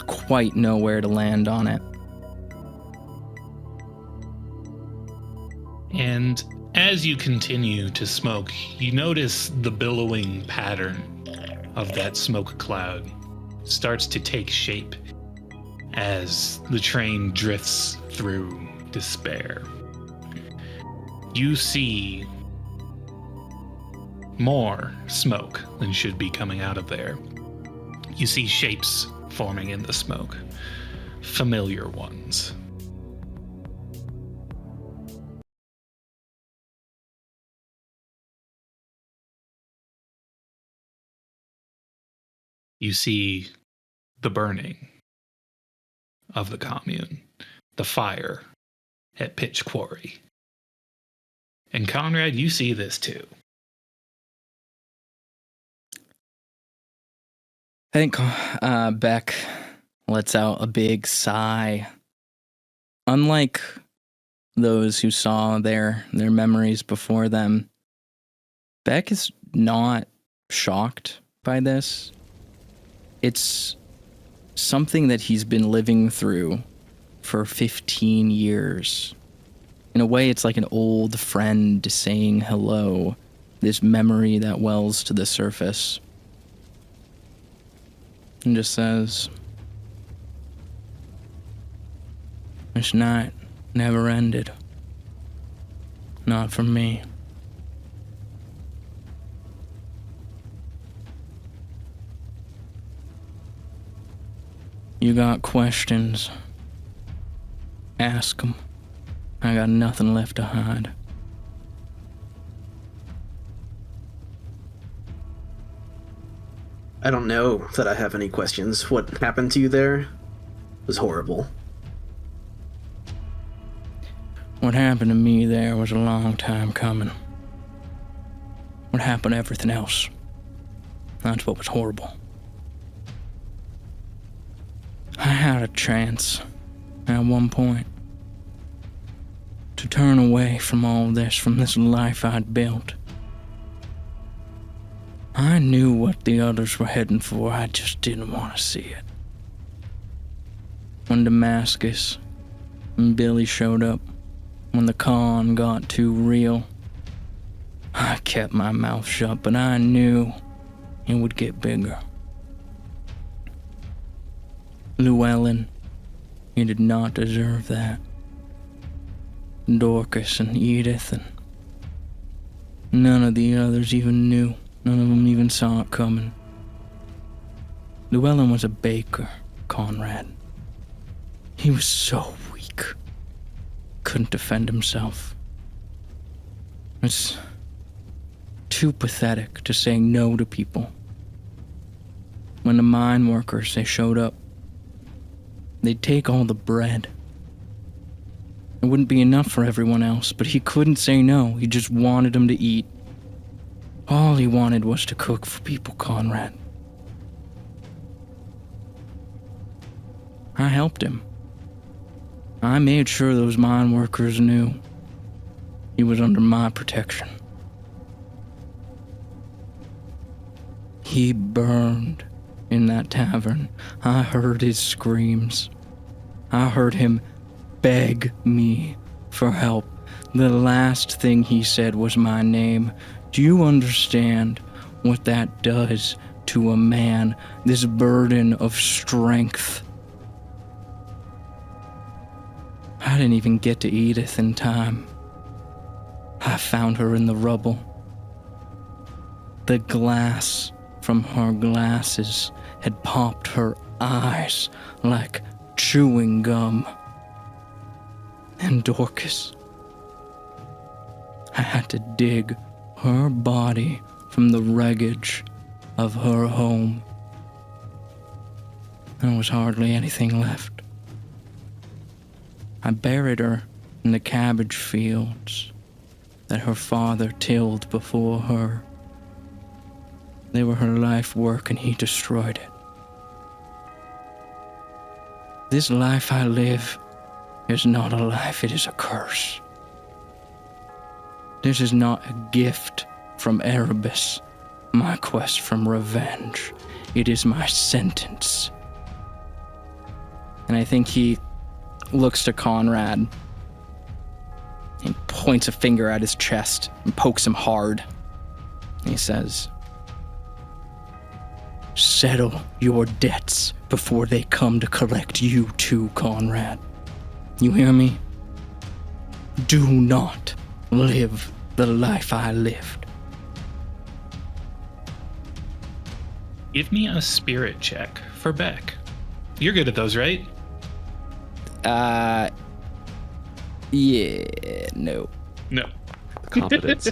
D: quite know where to land on it.
A: And as you continue to smoke, you notice the billowing pattern of that smoke cloud starts to take shape as the train drifts through despair. You see more smoke than should be coming out of there. You see shapes forming in the smoke, familiar ones. You see the burning of the commune, the fire at Pitch Quarry. And Conrad, you see this too.
D: I think Beck lets out a big sigh. Unlike those who saw their memories before them, Beck is not shocked by this. It's something that he's been living through for 15 years. In a way, it's like an old friend saying hello, this memory that wells to the surface. And just says, this night never ended. Not for me. You got questions? Ask them. I got nothing left to hide.
G: I don't know that I have any questions. What happened to you there was horrible.
D: What happened to me there was a long time coming. What happened to everything else? That's what was horrible. I had a chance, at one point, to turn away from all this, from this life I'd built. I knew what the others were heading for, I just didn't want to see it. When Damascus and Billy showed up, when the con got too real, I kept my mouth shut, but I knew it would get bigger. Llewellyn, he did not deserve that. Dorcas and Edith and none of the others even knew. None of them even saw it coming. Llewellyn was a baker, Conrad. He was so weak. Couldn't defend himself. It's too pathetic to say no to people. When the mine workers, they showed up, they'd take all the bread. It wouldn't be enough for everyone else, but he couldn't say no. He just wanted them to eat. All he wanted was to cook for people, Conrad. I helped him. I made sure those mine workers knew he was under my protection. He burned in that tavern. I heard his screams. I heard him beg me for help. The last thing he said was my name. Do you understand what that does to a man? This burden of strength. I didn't even get to Edith in time. I found her in the rubble. The glass from her glasses had popped her eyes like chewing gum. And Dorcas, I had to dig her body from the wreckage of her home. There was hardly anything left. I buried her in the cabbage fields that her father tilled before her. They were her life work and he destroyed it. This life I live is not a life, it is a curse. This is not a gift from Erebus, my quest from revenge. It is my sentence. And I think he looks to Conrad and points a finger at his chest and pokes him hard. And he says, settle your debts before they come to collect you too, Conrad. You hear me? Do not live the life I lived.
A: Give me a spirit check for Beck. You're good at those, right?
D: Yeah, no.
A: No.
C: Competence.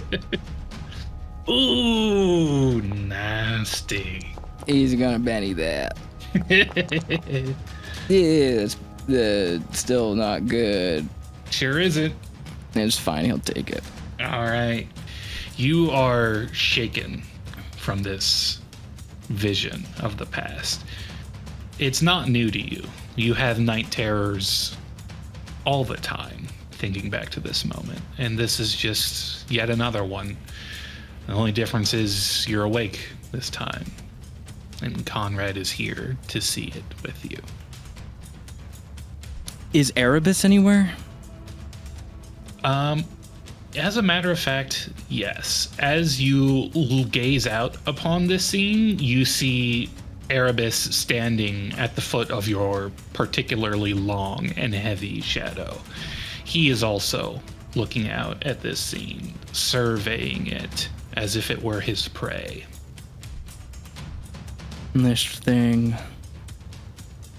A: Ooh, nasty.
D: He's gonna Benny that. Yeah, it's still not good.
A: Sure isn't.
D: It's fine, he'll take it.
A: All right. You are shaken from this vision of the past. It's not new to you. You have night terrors all the time, thinking back to this moment. And this is just yet another one. The only difference is you're awake this time. And Conrad is here to see it with you.
D: Is Erebus anywhere?
A: As a matter of fact, yes. As you gaze out upon this scene, you see Erebus standing at the foot of your particularly long and heavy shadow. He is also looking out at this scene, surveying it as if it were his prey.
D: This thing,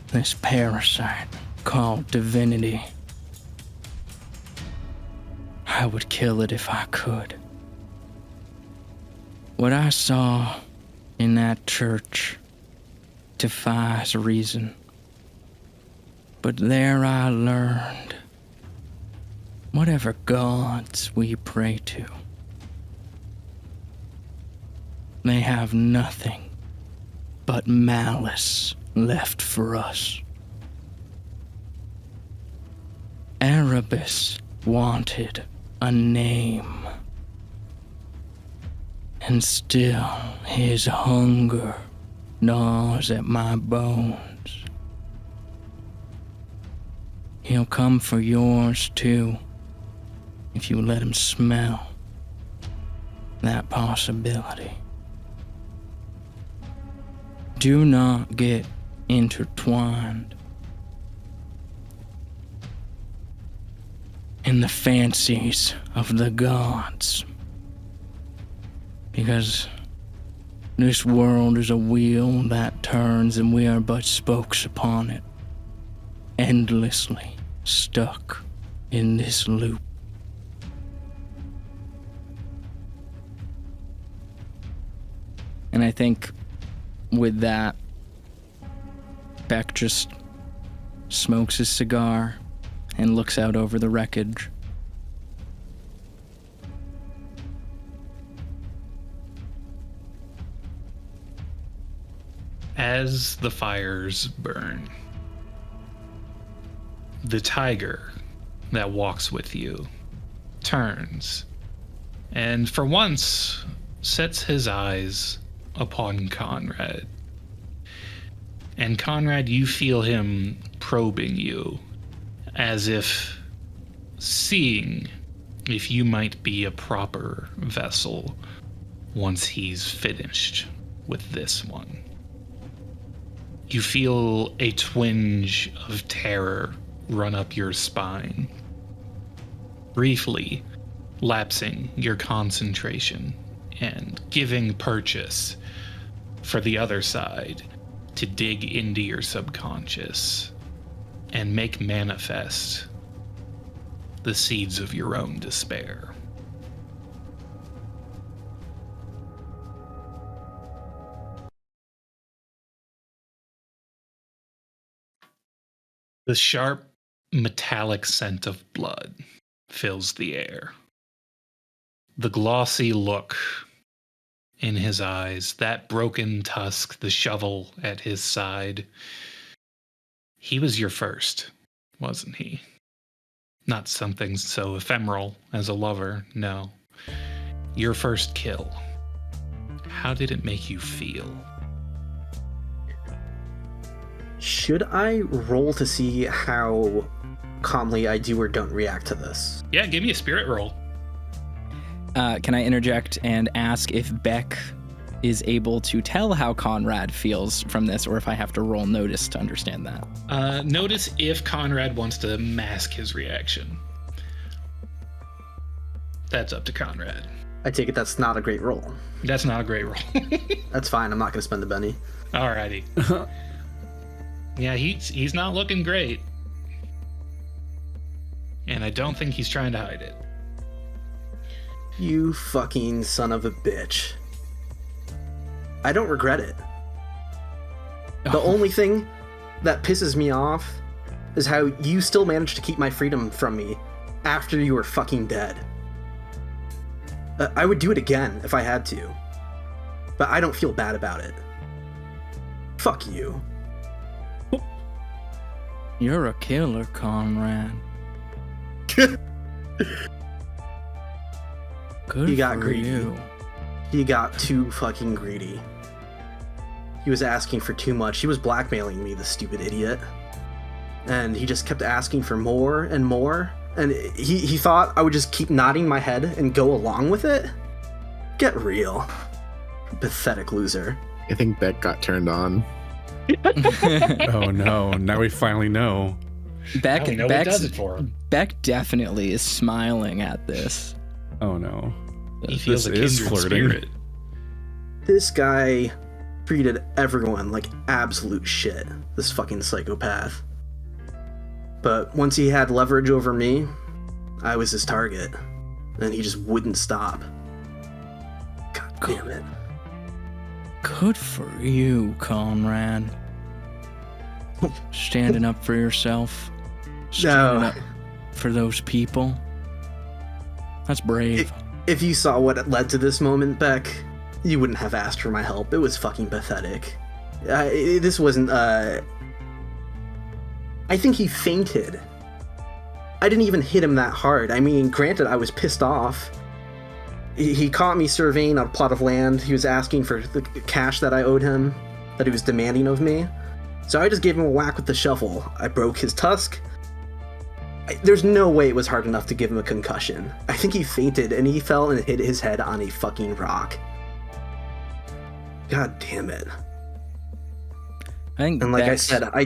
D: this parasite called divinity. I would kill it if I could. What I saw in that church defies reason. But there I learned whatever gods we pray to, they have nothing but malice left for us. Erebus wanted a name, and still his hunger gnaws at my bones. He'll come for yours too, if you let him smell that possibility. Do not get intertwined in the fancies of the gods, because this world is a wheel that turns and we are but spokes upon it, endlessly stuck in this loop. And I think with that, Beck just smokes his cigar and looks out over the wreckage.
A: As the fires burn, the tiger that walks with you turns and for once sets his eyes upon Conrad. And Conrad, you feel him probing you, as if seeing if you might be a proper vessel once he's finished with this one. You feel a twinge of terror run up your spine, briefly lapsing your concentration and giving purchase for the other side to dig into your subconscious and make manifest the seeds of your own despair. The sharp, metallic scent of blood fills the air. The glossy look in his eyes, that broken tusk, the shovel at his side. He was your first, wasn't he? Not something so ephemeral as a lover, no. Your first kill. How did it make you feel?
G: Should I roll to see how calmly I do or don't react to this?
A: Yeah, give me a spirit roll.
D: Can I interject and ask if Beck is able to tell how Conrad feels from this, or if I have to roll notice to understand that?
A: Notice if Conrad wants to mask his reaction. That's up to Conrad.
G: I take it that's not a great roll.
A: That's not a great roll.
G: That's fine. I'm not going to spend a penny.
A: Alrighty. Yeah, he's not looking great. And I don't think he's trying to hide it.
G: You fucking son of a bitch. I don't regret it. The only thing that pisses me off is how you still managed to keep my freedom from me after you were fucking dead. I would do it again if I had to. But I don't feel bad about it. Fuck you.
D: You're a killer, Conrad. Good
G: He got
D: for
G: greedy.
D: you.
G: He got too fucking greedy. He was asking for too much. He was blackmailing me, the stupid idiot. And he just kept asking for more and more. And he thought I would just keep nodding my head and go along with it? Get real. Pathetic loser.
E: I think Beck got turned on.
B: Oh no, now we finally know.
A: I don't know what does it for him.
D: Beck definitely is smiling at this.
B: Oh no.
A: He feels a
B: This is
A: kindred
B: flirting.
A: spirit.
G: This guy treated everyone like absolute shit. This fucking psychopath. But once he had leverage over me, I was his target. And he just wouldn't stop. God damn it.
D: Good for you, Conrad. Standing up for yourself. Standing up for those people. That's brave.
G: If you saw what led to this moment, Beck, you wouldn't have asked for my help. It was fucking pathetic. This wasn't, I think he fainted. I didn't even hit him that hard. I mean, granted, I was pissed off. He caught me surveying a plot of land. He was asking for the cash that I owed him, that he was demanding of me. So I just gave him a whack with the shovel. I broke his tusk. There's no way it was hard enough to give him a concussion. I think he fainted and he fell and hit his head on a fucking rock. God damn it.
D: I think
G: And like
D: Beck's-
G: I said, I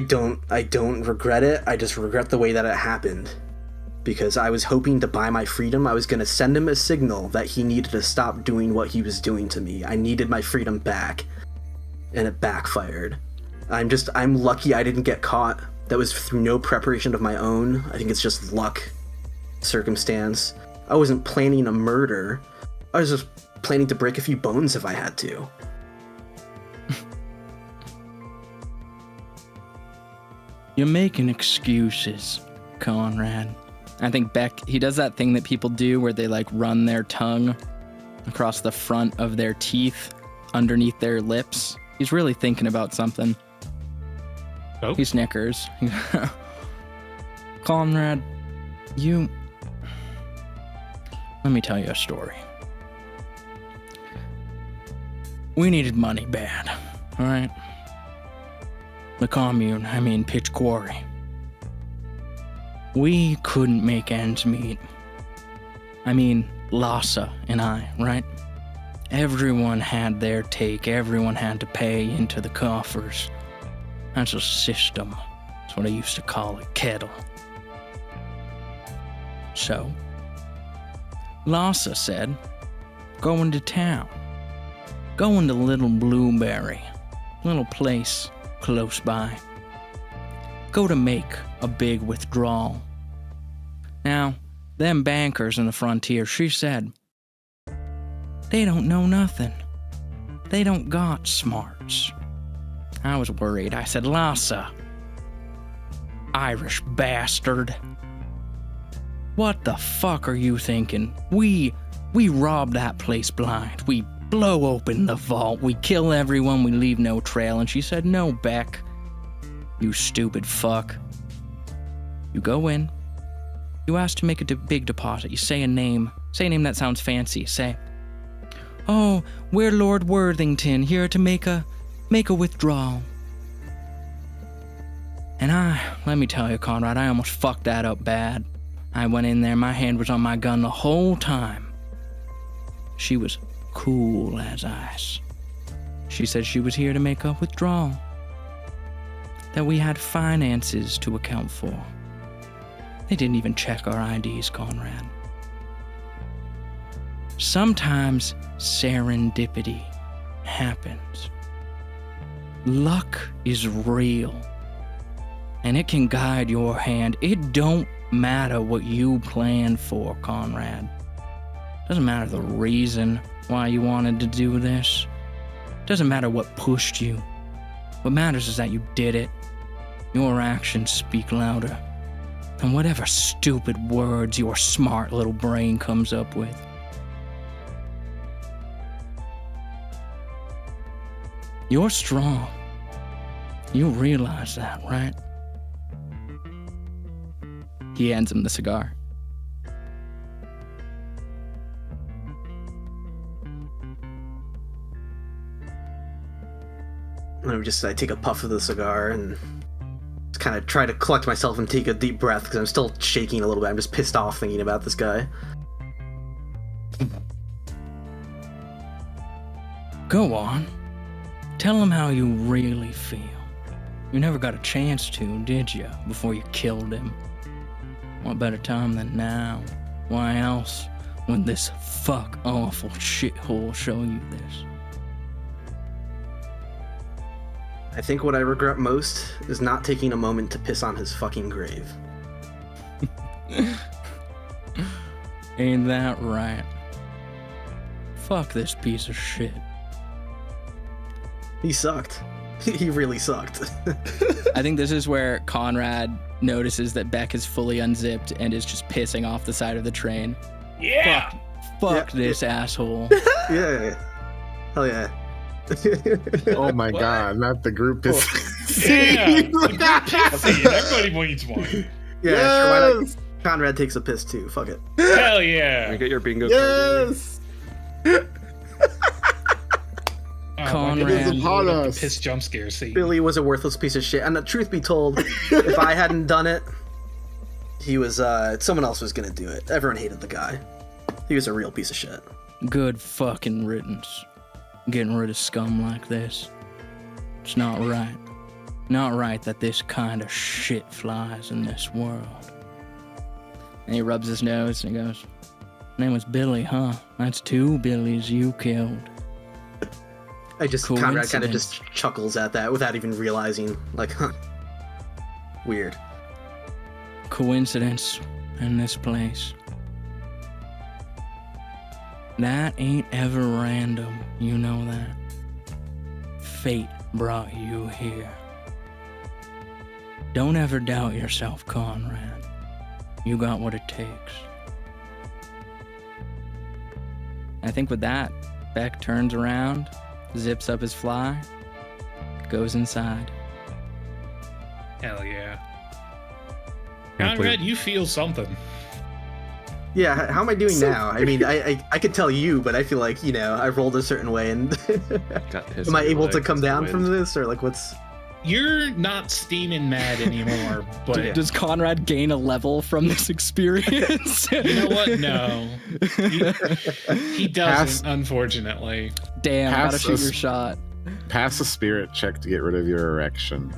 G: don't regret it. I just regret the way that it happened. Because I was hoping to buy my freedom. I was going to send him a signal that he needed to stop doing what he was doing to me. I needed my freedom back. And it backfired. I'm lucky I didn't get caught. That was through no preparation of my own. I think it's just luck, circumstance. I wasn't planning a murder. I was just planning to break a few bones if I had to.
D: You're making excuses, Conrad. I think Beck, he does that thing that people do where they like run their tongue across the front of their teeth underneath their lips. He's really thinking about something.
A: Oh.
D: He snickers. Conrad, let me tell you a story. We needed money bad, all right? The commune, Pitch Quarry. We couldn't make ends meet. Lhasa and I, right? Everyone had their take. Everyone had to pay into the coffers. That's a system. That's what I used to call it, kettle. So, Lhasa said, go into town. Go into Little Blueberry, little place close by. Go to make a big withdrawal. Now, them bankers in the frontier, she said, they don't know nothing. They don't got smarts. I was worried. I said, Lhasa, Irish bastard. What the fuck are you thinking? We robbed that place blind. We blow open the vault. We kill everyone, we leave no trail. And she said, no, Beck, you stupid fuck. You go in, you ask to make a big deposit. You say a name that sounds fancy. Say, oh, we're Lord Worthington, here to make a withdrawal. And let me tell you, Conrad, I almost fucked that up bad. I went in there, my hand was on my gun the whole time. She was cool as ice. She said she was here to make a withdrawal. That we had finances to account for. They didn't even check our IDs, Conrad. Sometimes serendipity happens. Luck is real. And it can guide your hand. It don't matter what you plan for, Conrad. Doesn't matter the reason why you wanted to do this. Doesn't matter what pushed you. What matters is that you did it. Your actions speak louder than whatever stupid words your smart little brain comes up with. You're strong. You realize that, right? He hands him the cigar.
G: I take a puff of the cigar and just kind of try to collect myself and take a deep breath because I'm still shaking a little bit. I'm just pissed off thinking about this guy.
D: Go on. Tell him how you really feel. You never got a chance to, did you, before you killed him? What better time than now? Why else would this fuck-awful shithole show you this?
G: I think what I regret most is not taking a moment to piss on his fucking grave.
D: Ain't that right? Fuck this piece of shit.
G: He sucked. He really sucked.
D: I think this is where Conrad notices that Beck is fully unzipped and is just pissing off the side of the train.
A: Yeah!
D: Fuck this asshole.
G: Yeah. Hell yeah.
E: Oh my god, not the group is.
A: Yeah! The group piss scene. Everybody needs one.
G: Yeah,
E: Yes!
G: sure, why not? Conrad takes a piss too. Fuck it.
A: Hell
C: Can
A: yeah!
C: I get your bingo card?
E: Yes!
D: Conrad.
E: It is upon
A: The
E: us.
A: piss jump scare scene.
G: Billy was a worthless piece of shit. And the truth be told, if I hadn't done it, he was, someone else was gonna do it. Everyone hated the guy. He was a real piece of shit.
D: Good fucking riddance. Getting rid of scum like this. It's not right. Not right that this kind of shit flies in this world. And he rubs his nose and he goes, name was Billy, huh? That's 2 Billies you killed.
G: Conrad kind of
D: Coincidence.
G: just chuckles at that without even realizing, like, huh. Weird.
D: Coincidence in this place. That ain't ever random, you know that. Fate brought you here. Don't ever doubt yourself, Conrad. You got what it takes. I think with that, Beck turns around, zips up his fly, goes inside.
A: Hell yeah.
B: Can't
A: Conrad,
B: believe-
A: you feel something.
G: Yeah, how am I doing now? I mean, I could tell you, but I feel like, I've rolled a certain way, and
C: Got his
G: am I able to
C: legs
G: come
C: in the
G: down from
C: wind.
G: this, or like what's...
A: You're not steaming mad anymore, but
D: Does Conrad gain a level from this experience?
A: you know what? No. He doesn't, unfortunately.
D: Damn, gotta
E: Pass
D: shoot
E: us.
D: your shot.
E: Pass a spirit check to get rid of your erection.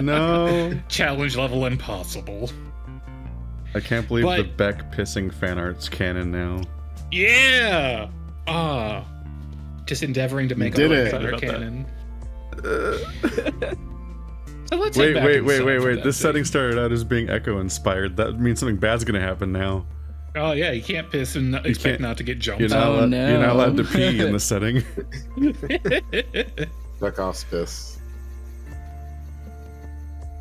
B: No.
A: Challenge level impossible.
B: I can't believe
A: But-
B: the Beck pissing fan art's canon now.
A: Yeah! Just endeavoring to make
E: did
A: a
E: it.
A: better
C: About that.
A: canon. So let's head back inside for that
B: This
A: thing.
B: setting started out as being Echo inspired. That means something bad's gonna happen now.
A: Oh yeah, you can't piss and expect
B: can't-
A: not to get jumped.
B: You're not,
D: Oh,
B: you're not
D: no.
B: allowed to pee in the setting.
E: Duck off piss.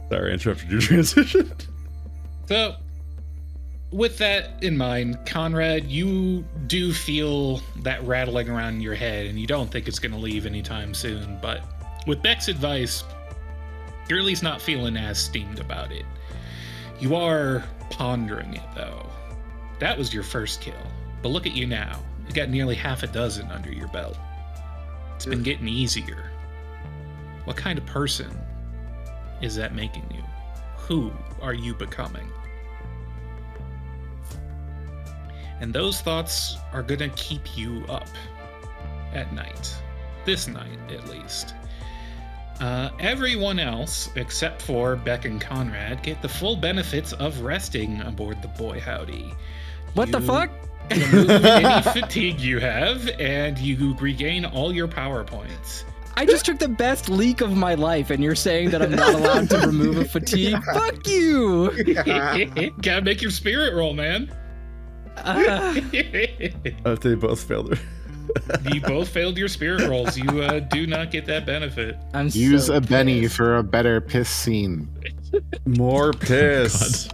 B: Sorry, I interrupted your transition.
A: So, with that in mind, Conrad, you do feel that rattling around in your head, and you don't think it's going to leave anytime soon. But with Beck's advice, you're at least not feeling as steamed about it. You are pondering it, though. That was your first kill, but look at you now. You got nearly half a dozen under your belt. It's been getting easier. What kind of person is that making you? Who are you becoming? And those thoughts are gonna keep you up at night. This night, at least. Everyone else, except for Beck and Conrad, get the full benefits of resting aboard the Boy Howdy.
D: What the fuck?
A: Remove any fatigue you have, and you regain all your power points.
D: I just took the best leak of my life, and you're saying that I'm not allowed to remove a fatigue? Fuck you!
A: Gotta make your spirit roll, man.
B: They both failed her.
A: You both failed your spirit rolls. You do not get that benefit.
E: Use
D: so
E: a Benny
D: pissed.
E: for a better piss scene.
B: More piss.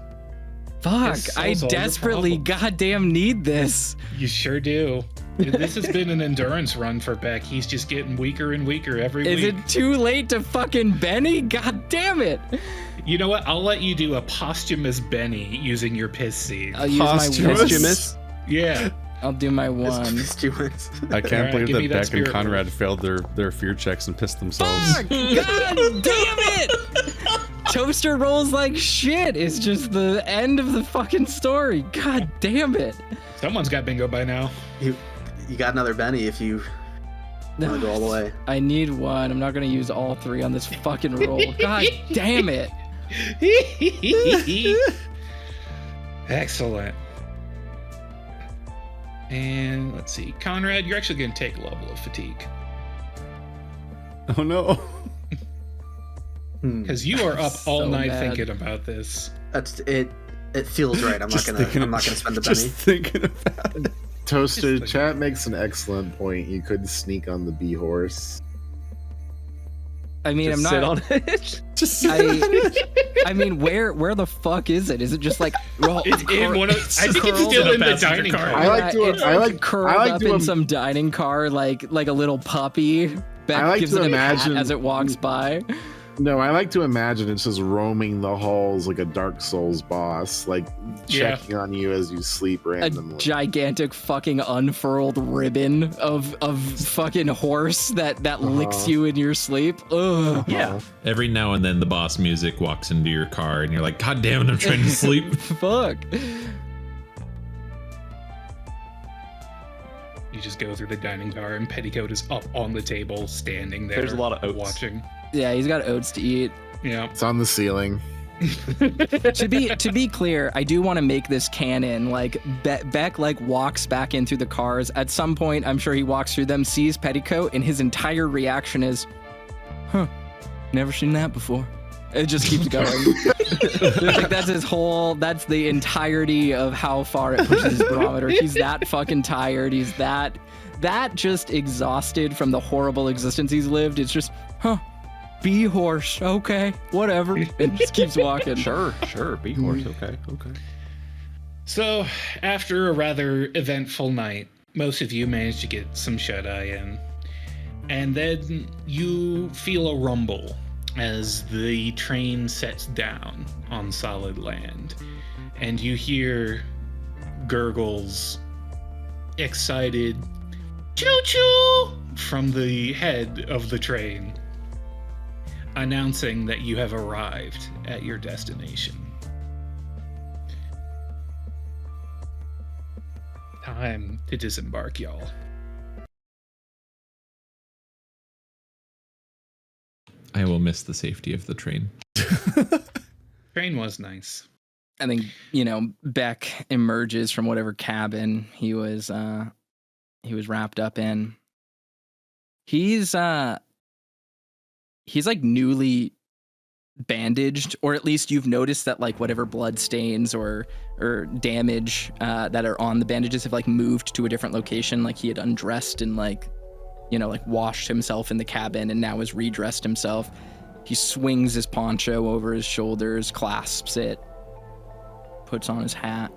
D: Fuck,
A: This
D: I
A: solves all your
D: desperately
A: problems.
D: goddamn need this.
A: You sure do. This has been an endurance run for Beck. He's just getting weaker and weaker every
D: Is
A: week.
D: it too late to fucking Benny? God damn it.
A: You know what? I'll let you do a posthumous Benny using your piss seed.
D: I'll use
B: Posthumous?
A: Yeah.
D: I'll do my one.
G: Stewards.
B: I can't
A: Alright,
B: believe
A: give me
B: that
A: that
B: Beck and
A: spirit
B: Conrad failed their fear checks and pissed themselves.
D: Fuck! God damn it! Toaster rolls like shit. It's just the end of the fucking story. God damn it.
A: Someone's got bingo by now.
G: You got another Benny if you want to go all the way.
D: I need one. I'm not gonna use all three on this fucking roll. God damn it.
A: Excellent. And let's see. Conrad, you're actually going to take a level of fatigue.
B: Oh no.
A: Because you are up all
D: So
A: night
D: mad.
A: thinking about this.
G: That's it. It feels right. I'm not
B: Just
G: gonna.
B: thinking
G: I'm not gonna spend a
B: Just
G: Benny.
B: thinking about it.
E: Toaster,
A: Just-
E: chat makes an excellent point. You could sneak on the bee horse.
D: I mean,
C: Just
D: I'm
C: sit
D: not.
C: on it.
B: Just
D: I mean, where the fuck is it? Is it just like? Well,
A: It's in one of. I think it's
D: curled
A: still
F: in
A: in
F: the
A: the
F: passenger
A: dining
F: car.
A: car.
E: I like to-
D: It's
E: I like-
D: curled
E: I like
D: up
E: to
D: in
E: im-
D: some dining car, like a little puppy. Beck
E: I like
D: gives
E: to
D: it a pat
E: imagine-
D: as it walks by.
E: No, I like to imagine it's just roaming the halls like a Dark Souls boss, like
A: Yeah.
E: checking on you as you sleep
D: A
E: randomly.
D: gigantic fucking unfurled ribbon of fucking horse that licks you in your sleep. Ugh.
C: Yeah.
F: Every now and then the boss music walks into your car and you're like, God damn it, I'm trying to sleep.
D: Fuck.
A: You just go through the dining car, and Petticoat is up on the table, standing there.
C: There's a lot of oats.
A: watching.
D: Yeah, he's got oats to eat.
A: Yeah.
E: It's on the ceiling.
D: To be clear, I do want to make this canon. Like Beck like walks back in through the cars. At some point, I'm sure he walks through them, sees Petticoat, and his entire reaction is, "Huh, never seen that before." It just keeps going. Like that's his whole. That's the entirety of how far it pushes his barometer. He's that fucking tired. He's that just exhausted from the horrible existence he's lived. It's just, huh. Bee horse, okay, whatever. And just keeps walking.
C: Sure. Bee horse. Okay.
A: So, after a rather eventful night, most of you managed to get some shut-eye in. And then you feel a rumble as the train sets down on solid land. And you hear gurgles, excited, choo-choo, from the head of the train, announcing that you have arrived at your destination. Time to disembark, y'all.
F: I will miss the safety of the train.
A: Train was nice.
D: I think, Beck emerges from whatever cabin he was wrapped up in. He's like newly bandaged, or at least you've noticed that like whatever blood stains or damage that are on the bandages have like moved to a different location. Like he had undressed and like washed himself in the cabin and now has redressed himself. He swings his poncho over his shoulders, clasps it, puts on his hat.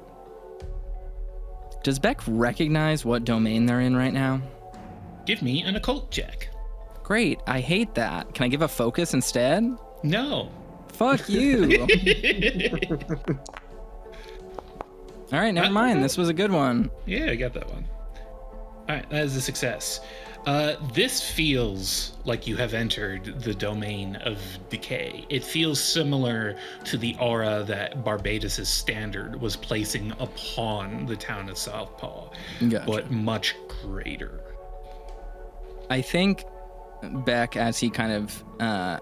D: Does Beck recognize what domain they're in right now?
A: Give me an occult check.
D: Great. I hate that. Can I give a focus instead?
A: No.
D: Fuck you. All right, never mind. This was a good one.
A: Yeah, I got that one. All right, that is a success. This feels like you have entered the domain of decay. It feels similar to the aura that Barbados' standard was placing upon the town of Southpaw,
D: Gotcha.
A: but much greater.
D: I think Beck, as he kind of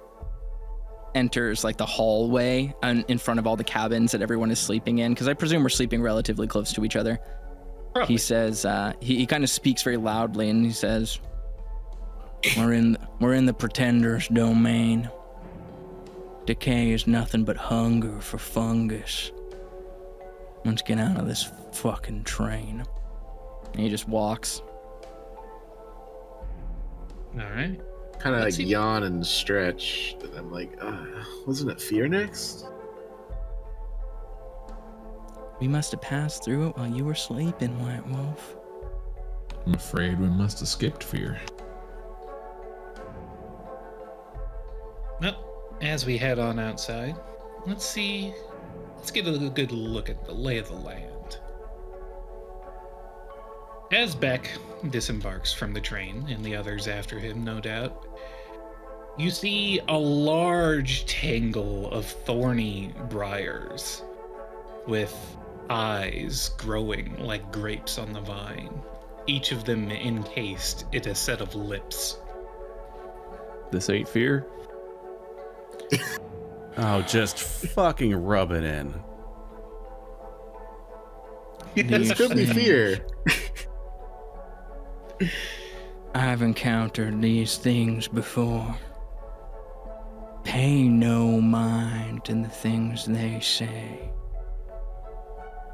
D: enters like the hallway in front of all the cabins that everyone is sleeping in, because I presume we're sleeping relatively close to each other.
A: Probably.
D: He says, he kind of speaks very loudly, and he says, we're in the Pretender's domain. Decay is nothing but hunger for fungus. Let's get out of this fucking train. And he just walks.
A: All right.
E: Kind of like
A: Let's see.
E: yawn and stretch. And I'm like, wasn't it fear next?
D: We must have passed through it while you were sleeping, White Wolf.
F: I'm afraid we must have skipped fear.
A: Well, as we head on outside, let's get a good look at the lay of the land. As Beck disembarks from the train, and the others after him, no doubt, you see a large tangle of thorny briars with eyes growing like grapes on the vine, each of them encased in a set of lips.
C: This ain't fear.
B: Oh, just fucking rub it in.
E: This could be fear.
D: I've encountered these things before. Pay no mind to the things they say.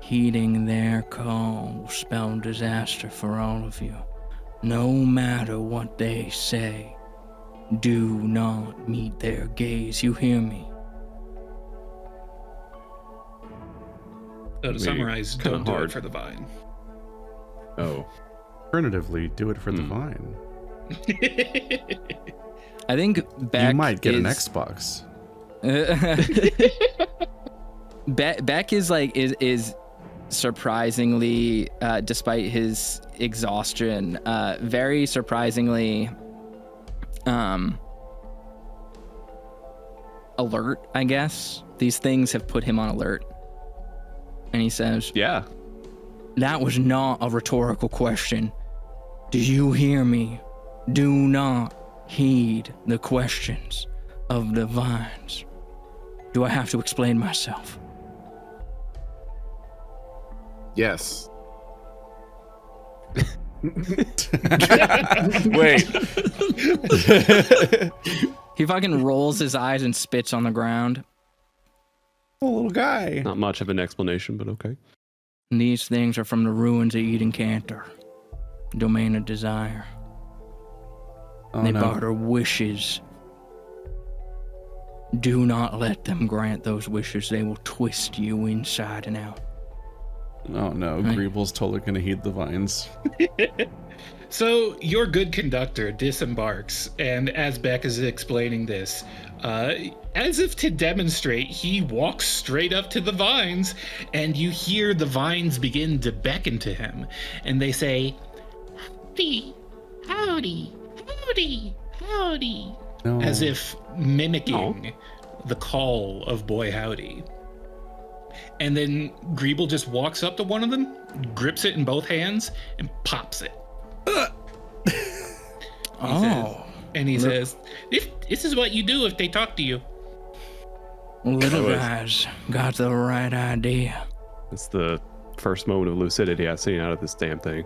D: Heeding their call will spell disaster for all of you. No matter what they say, do not meet their gaze. You hear me?
A: So to summarize,
C: kinda
A: don't do
C: hard.
A: it for the vine.
C: Oh.
B: Alternatively, do it for the vine.
D: I think Beck
B: You might get an
D: is-
B: Xbox.
D: Beck is surprisingly, despite his exhaustion, very surprisingly alert, I guess. These things have put him on alert. And he says,
C: Yeah.
D: that was not a rhetorical question. Do you hear me? Do not heed the questions of the vines. Do I have to explain myself?
E: Yes.
B: Wait.
D: He fucking rolls his eyes and spits on the ground.
B: Oh, little guy.
C: Not much of an explanation, but okay.
D: These things are from the ruins of Eden Cantor, domain of desire.
B: Oh,
D: They
B: no.
D: barter wishes. Do not let them grant those wishes. They will twist you inside and out.
B: Oh no,
D: Right.
B: Greeble's totally gonna heed the vines.
A: So your good conductor disembarks, and as Beck is explaining this, as if to demonstrate, he walks straight up to the vines, and you hear the vines begin to beckon to him, and they say, "Howdy, howdy, howdy, howdy,"
B: No.
A: as if mimicking the call of Boy Howdy. And then Greeble just walks up to one of them, grips it in both hands, and pops it. He says, this is what you do if they talk to you.
D: Little guys got the right idea.
C: It's the first moment of lucidity I've seen out of this damn thing.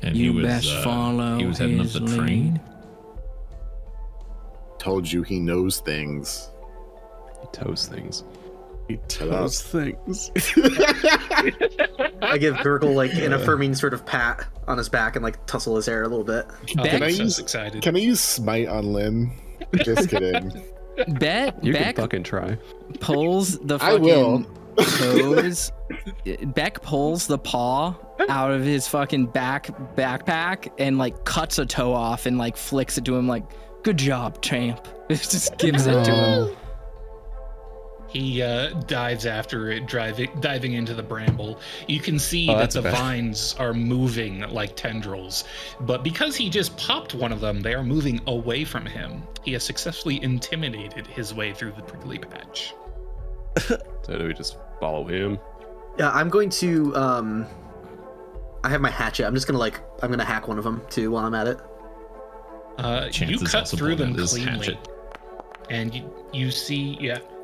F: And
D: You
F: he was,
D: best follow
F: he was heading up
D: his
F: the
D: lead.
F: train.
E: Told you he knows things.
C: He toes things.
B: He does things.
G: I give Gurgle like an affirming sort of pat on his back and like tussle his hair a little bit.
A: Oh,
D: Beck-
A: I'm so
E: use-
A: excited.
E: Can I use smite on Lynn? Just kidding.
C: You can
D: Beck
C: fucking try.
D: pulls the
E: I
D: fucking
E: will.
D: toes. Beck pulls the paw out of his fucking backpack and like cuts a toe off and like flicks it to him like, good job, champ. It just gives it to him.
A: He dives after it, diving into the bramble. You can see that the vines are moving like tendrils, but because he just popped one of them, they are moving away from him. He has successfully intimidated his way through the prickly patch.
C: So do we just follow him?
G: Yeah, I'm going to. I have my hatchet. I'm gonna hack one of them too while I'm at it.
A: You cut through them cleanly, and you see,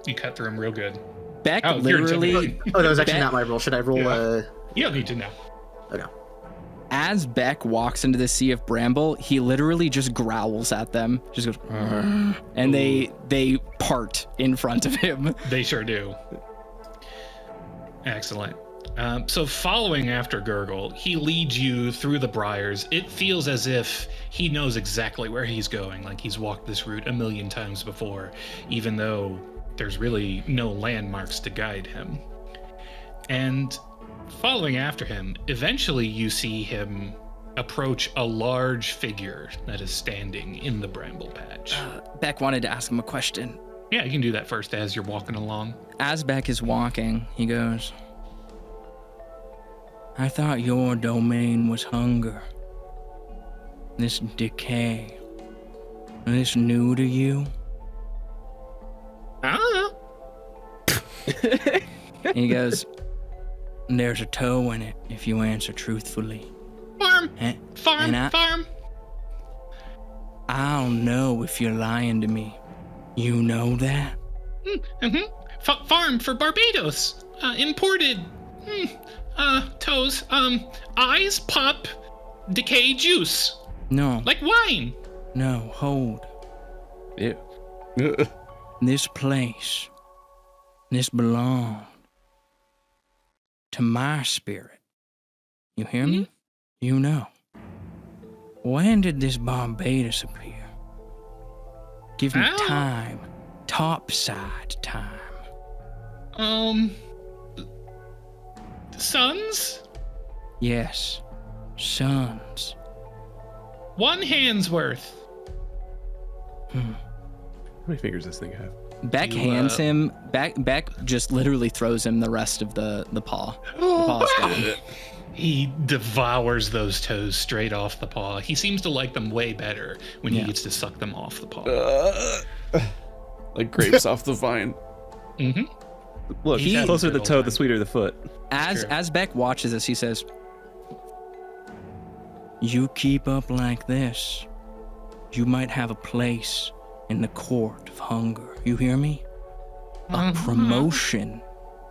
A: you cut through them real good.
D: Beck literally.
G: Oh, that was actually not my roll. Should I roll?
A: You don't need to know.
G: Okay.
D: As Beck walks into the sea of bramble, he literally just growls at them. Just goes, and they part in front of him.
A: They sure do. Excellent. So following after Gurgle, he leads you through the briars. It feels as if he knows exactly where he's going, like he's walked this route a million times before, even though there's really no landmarks to guide him. And following after him, eventually you see him approach a large figure that is standing in the bramble patch.
D: Beck wanted to ask him a question.
A: Yeah, you can do that first as you're walking along.
D: As Beck is walking, he goes, I thought your domain was hunger. This decay. This new to you?
A: I don't know.
D: And he goes, there's a toe in it if you answer truthfully.
A: Farm.
D: And
A: Farm.
D: I'll know if you're lying to me. You know that?
A: Farm for Barbados. Imported. Toes. Eyes pop. Decay juice.
D: No.
A: Like wine.
D: No, hold.
C: Ew.
D: This place. This belonged to my spirit. You hear me? You know. When did this Barbados appear? Give me time. Topside time.
A: Sons?
D: Yes. Sons.
A: 1 hand's worth.
C: How many fingers does this thing have?
D: Beck hands him. Beck just literally throws him the rest of the paw. The paw's gone.
A: He devours those toes straight off the paw. He seems to like them way better when he gets to suck them off the paw.
B: Like grapes off the vine.
C: Look, the closer the toe, the sweeter the foot.
D: As Beck watches this, he says, you keep up like this, you might have a place in the court of hunger. You hear me? A promotion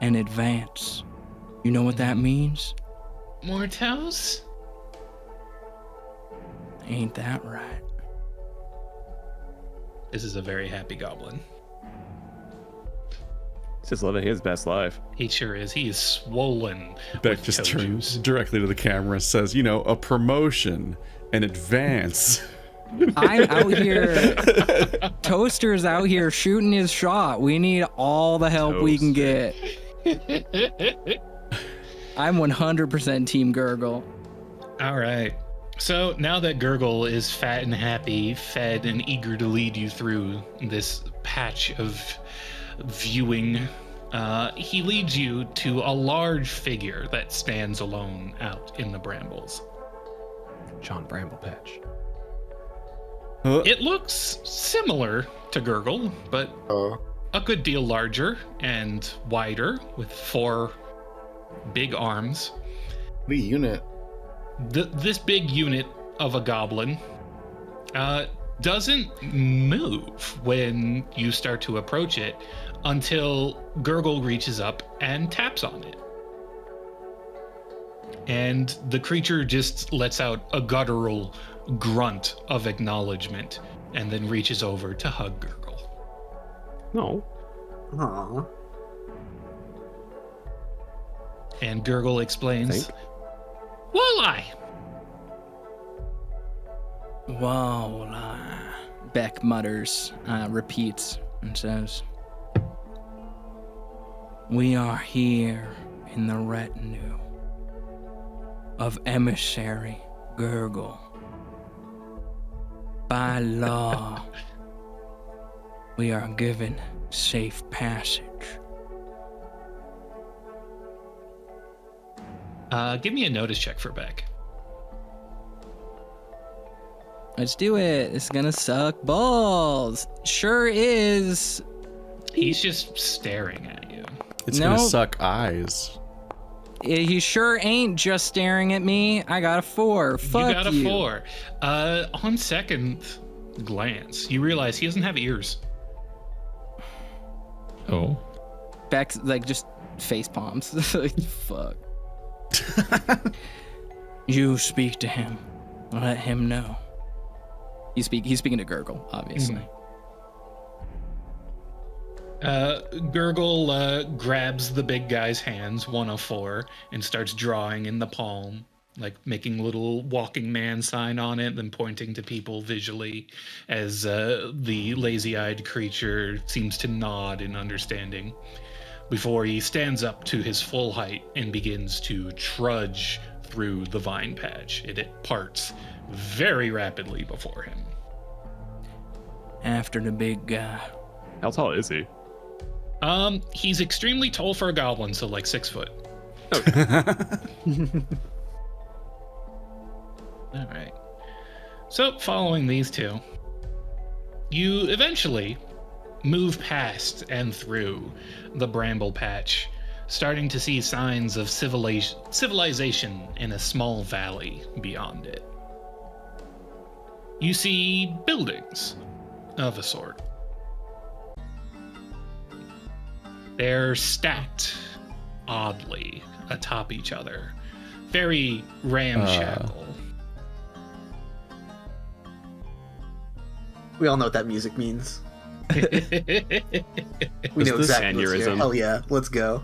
D: and advance. You know what that means?
A: More toes?
D: Ain't that right?
A: This is a very happy goblin.
C: He's just living his best life.
A: He sure is. He is swollen.
B: Beck
A: with
B: just
A: toe
B: turns
A: juice.
B: directly to the camera, says, a promotion, an advance.
D: I'm out here. Toaster's out here shooting his shot. We need all the help we can get. I'm 100% Team Gurgle.
A: All right. So now that Gurgle is fat and happy, fed and eager to lead you through this patch of viewing, he leads you to a large figure that stands alone out in the brambles.
C: John Bramble-Patch.
A: It looks similar to Gurgle, but a good deal larger and wider with 4 big arms.
E: The unit.
A: This big unit of a goblin doesn't move when you start to approach it until Gurgle reaches up and taps on it. And the creature just lets out a guttural grunt of acknowledgement and then reaches over to hug Gurgle.
C: No.
G: Aww.
A: And Gurgle explains,
C: Think?
A: Walleye!
D: Walleye. Beck mutters, repeats, and says, We are here in the retinue of emissary Gurgle. By law, we are given safe passage.
A: Give me a notice check for Beck.
D: Let's do it. It's gonna suck balls. Sure is.
A: He's just staring at you.
B: It's gonna suck eyes.
D: He sure ain't just staring at me. I got a 4. Fuck you.
A: You got a 4. On second glance, you realize he doesn't have ears.
F: Oh.
D: Beck's like just face palms. Like, fuck. You speak to him. Let him know. He's speaking to Gurgle, obviously.
A: Gurgle grabs the big guy's hands, 1 of 4, and starts drawing in the palm, like making a little walking man sign on it, then pointing to people visually as the lazy-eyed creature seems to nod in understanding before he stands up to his full height and begins to trudge through the vine patch. It parts very rapidly before him.
D: After the big guy.
C: How tall is he?
A: He's extremely tall for a goblin, so like 6 foot. All right. So following these two, you eventually move past and through the bramble patch, starting to see signs of civilization in a small valley beyond it. You see buildings of a sort. They're stacked oddly atop each other, very ramshackle.
G: We all know what that music means. We know
B: this
G: exactly what's here.
C: aneurysm?
G: Hell yeah, let's go.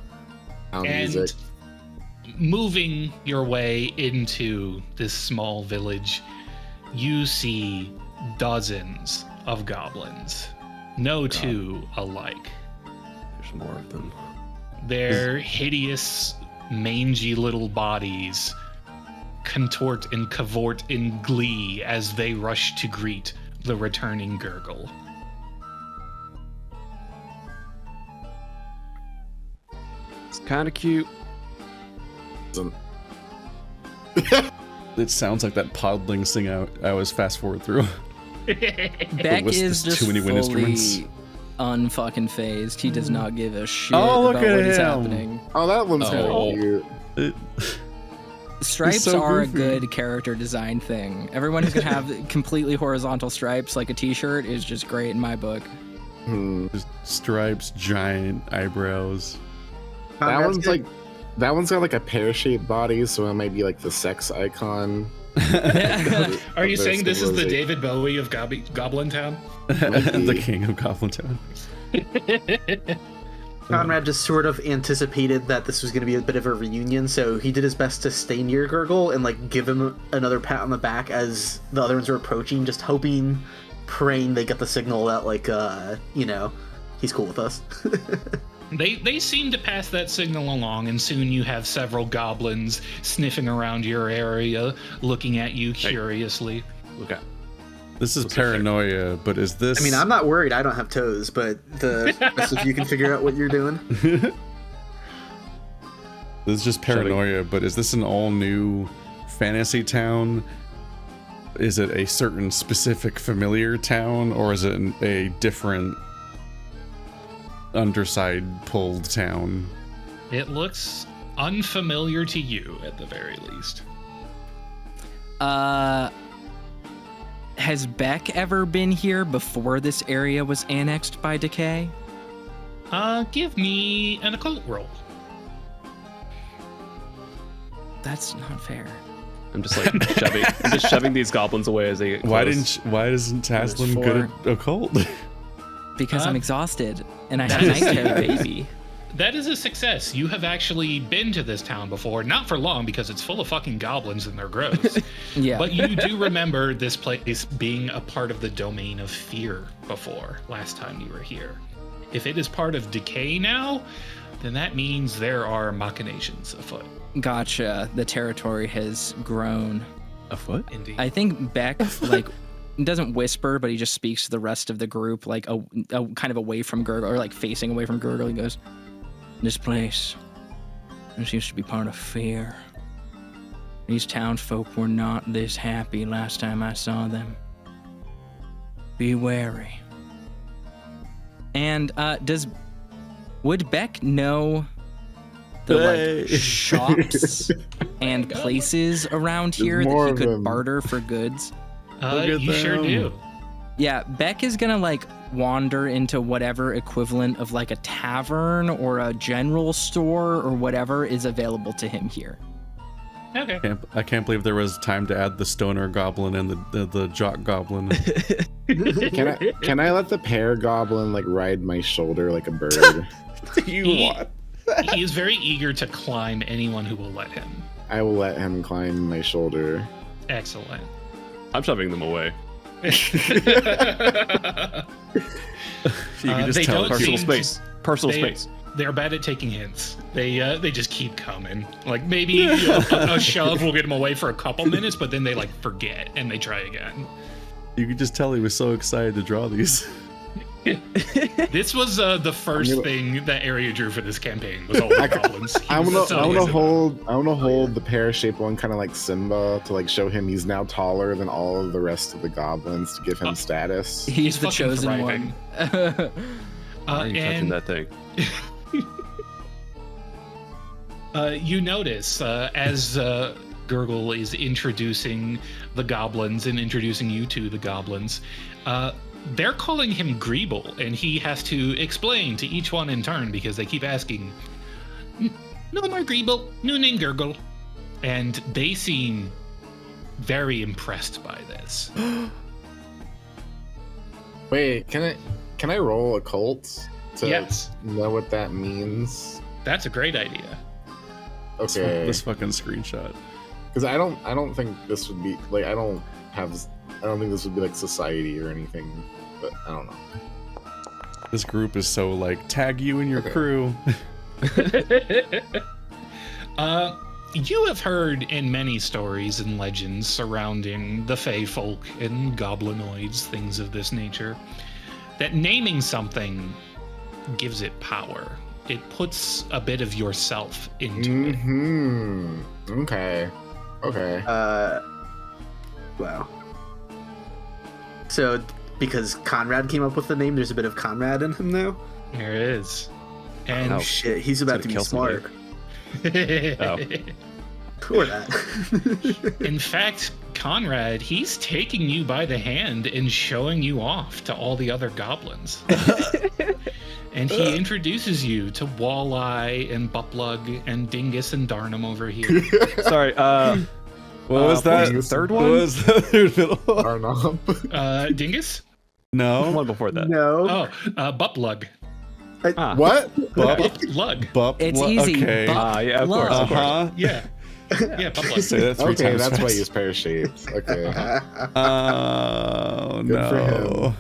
A: And
E: Music.
A: moving your way into this small village, you see dozens of goblins, no two alike.
C: There's more of them.
A: Their hideous, mangy little bodies contort and cavort in glee as they rush to greet the returning Gurgle.
C: It's kind of cute.
B: It sounds like that podling thing I was fast forward through.
D: Beck
B: with
D: is
B: too
D: just
B: many wind
D: fully
B: instruments.
D: unfucking phased. He does not give a shit
B: Oh, look
D: about
B: at
D: what is
B: him.
D: happening.
E: Oh, that one's kind
F: Oh.
E: of cute.
D: Stripes
B: so
D: are
B: goofy.
D: a good character design thing. Everyone who can have completely horizontal stripes like a t-shirt is just great in my book.
B: Just stripes, giant eyebrows.
E: That one's like, that one's got like a pear-shaped body, so it might be like the sex icon.
A: Are you
E: Their
A: saying this is the
E: civilization.
A: David Bowie of Goblin Town?
B: The king of Goblin Town.
G: Conrad just sort of anticipated that this was going to be a bit of a reunion, so he did his best to stay near Gurgle and like give him another pat on the back as the other ones were approaching, just hoping, praying they get the signal that like he's cool with us.
A: They seem to pass that signal along, and soon you have several goblins sniffing around your area, looking at you curiously.
C: Look out.
B: This is paranoia, but is this...
G: I mean, I'm not worried. I don't have toes, but the rest of you can figure out what you're doing.
B: This is just paranoia, but is this an all-new fantasy town? Is it a certain specific familiar town, or is it a different underside pulled town?
A: It looks unfamiliar to you, at the very least.
D: Has Beck ever been here before this area was annexed by Decay?
A: Give me an occult roll.
D: That's not fair.
C: I'm just like shoving these goblins away as they get close.
B: Why isn't Taslin
D: There's
B: good at occult?
D: Because I'm exhausted and I have
A: That's
D: night
A: a
D: terrors.
C: Baby.
A: That is a success. You have actually been to this town before, not for long because it's full of fucking goblins and they're gross.
D: Yeah.
A: But you do remember this place being a part of the domain of fear before last time you were here. If it is part of decay now, then that means there are machinations afoot.
D: Gotcha. The territory has grown.
C: Afoot?
A: Indeed.
D: I think Beck like doesn't whisper, but he just speaks to the rest of the group, like a kind of away from Gurgle, or like facing away from Gurgle. He goes, "This place used to be part of fear. These townsfolk were not this happy last time I saw them. Be wary." And would Beck know the like shops and places around here
E: more
D: that he
E: of
D: could
E: them.
D: barter for goods?
A: You sure do.
D: Yeah, Beck is gonna like wander into whatever equivalent of like a tavern or a general store or whatever is available to him here.
A: Okay.
B: I can't believe there was time to add the stoner goblin and the jock goblin.
E: Can I let the pear goblin like ride my shoulder like a bird?
A: He is very eager to climb anyone who will let him.
E: I will let him climb my shoulder.
A: Excellent.
C: I'm shoving them away.
B: You can just
A: they
B: tell
A: don't
C: Personal
A: seem-
C: space. Personal
A: they-
C: space.
A: They're bad at taking hints. They just keep coming. Like maybe a shove will get them away for a couple minutes, but then they like forget and they try again.
B: You could just tell he was so excited to draw these.
A: This was the first thing that Aeria drew for this campaign was all the goblins.
E: I want to
A: always
E: hold the pear-shaped one, kind of like Simba, to like show him he's now taller than all of the rest of the goblins to give him status.
D: He's the
A: fucking
D: chosen
A: thriving.
D: one.
C: Why are you touching
A: and
C: that thing?
A: you notice as Gurgle is introducing the goblins and introducing you to the goblins, they're calling him Greeble, and he has to explain to each one in turn because they keep asking, "No more Greeble, new name Gurgle," and they seem very impressed by this.
E: Wait, can I roll occult to
A: Yes.
E: know what that means?
A: That's a great idea.
E: Okay,
B: This fucking screenshot.
E: because I don't think this would be like I don't think this would be like society or anything, but I don't know.
B: This group is so like, tag you and your
E: Okay.
B: crew.
A: You have heard in many stories and legends surrounding the Fey folk and goblinoids, things of this nature, that naming something gives it power. It puts a bit of yourself into it.
E: Hmm. Okay.
G: Wow. So, because Conrad came up with the name, there's a bit of Conrad in him now?
A: There it is. And
C: Oh.
G: Shit, he's about
C: Gotta
G: to be
C: kill somebody.
G: smart.
C: Oh.
G: Or that.
A: In fact, Conrad, he's taking you by the hand and showing you off to all the other goblins. And he introduces you to Walleye and Buplug and Dingus and Darnum over here.
C: Sorry.
B: What was that?
E: the
C: third
B: What
C: one?
B: was the middle?
E: Arnop.
A: Dingus?
B: No.
C: One before that.
G: No.
A: Oh, Buplug.
C: Ah.
E: What?
A: Buplug.
B: Bup.
D: It's easy.
B: Okay.
D: Bup.
C: Yeah, of course.
B: Uh
C: Of course.
B: huh.
A: Yeah. Yeah, Buplug.
B: Say that 3
E: Okay,
B: times
E: that's why
B: fast.
E: he's pear-shaped. Okay.
B: Oh
E: Good for
B: no.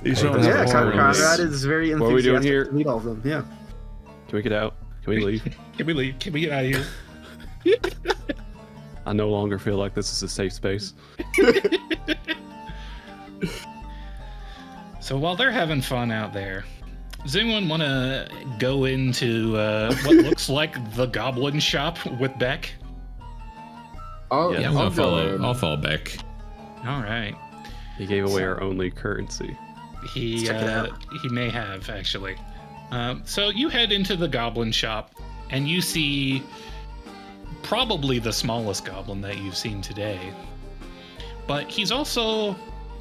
B: He's showing us
G: Yeah,
B: horrors.
G: Conrad is very
C: What are we doing
G: enthusiastic
C: here?
G: to meet all of them. Yeah.
C: Can we get out? Can we leave?
A: Can we leave? Can we get out of here?
C: I no longer feel like this is a safe space.
A: So while they're having fun out there, does anyone want to go into what looks like the Goblin shop with Beck?
C: Yeah,
F: I'll
E: go in.
F: fall back.
A: All right.
C: He gave away our only currency.
A: He
G: check it out.
A: he may have actually. So you head into the Goblin shop, and you see probably the smallest goblin that you've seen today. But he's also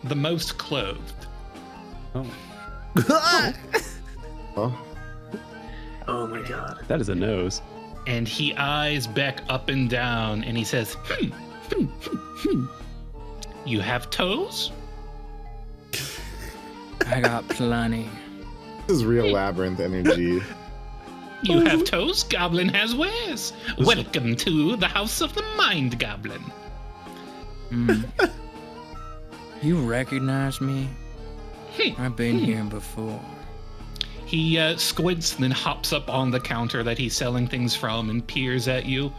A: the most clothed.
E: Huh?
G: Oh my god.
C: That is a nose.
A: And he eyes Beck up and down, and he says, "You have toes?"
D: I got plenty.
E: This is real labyrinth energy.
A: You have toes? Goblin has wares. Welcome to the House of the Mind Goblin.
D: You recognize me?
A: Hmm.
D: I've been here before.
A: He squints and then hops up on the counter that he's selling things from and peers at you.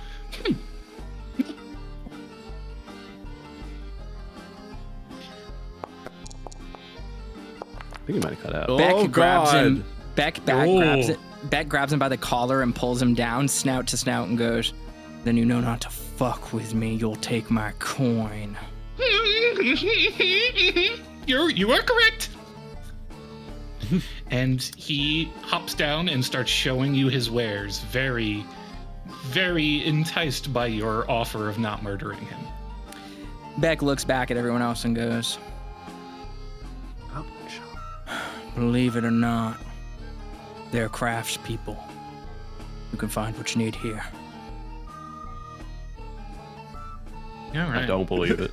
C: I think he might have cut out.
D: Beck grabs
B: God.
D: him. Beck grabs him by the collar and pulls him down, snout to snout, and goes, "Then you know not to fuck with me. You'll take my coin."
A: You are correct. And he hops down and starts showing you his wares, very, very enticed by your offer of not murdering him.
D: Beck looks back at everyone else and goes, "Believe it or not, they're craftspeople. You can find what you need here."
A: All right.
C: I don't believe it.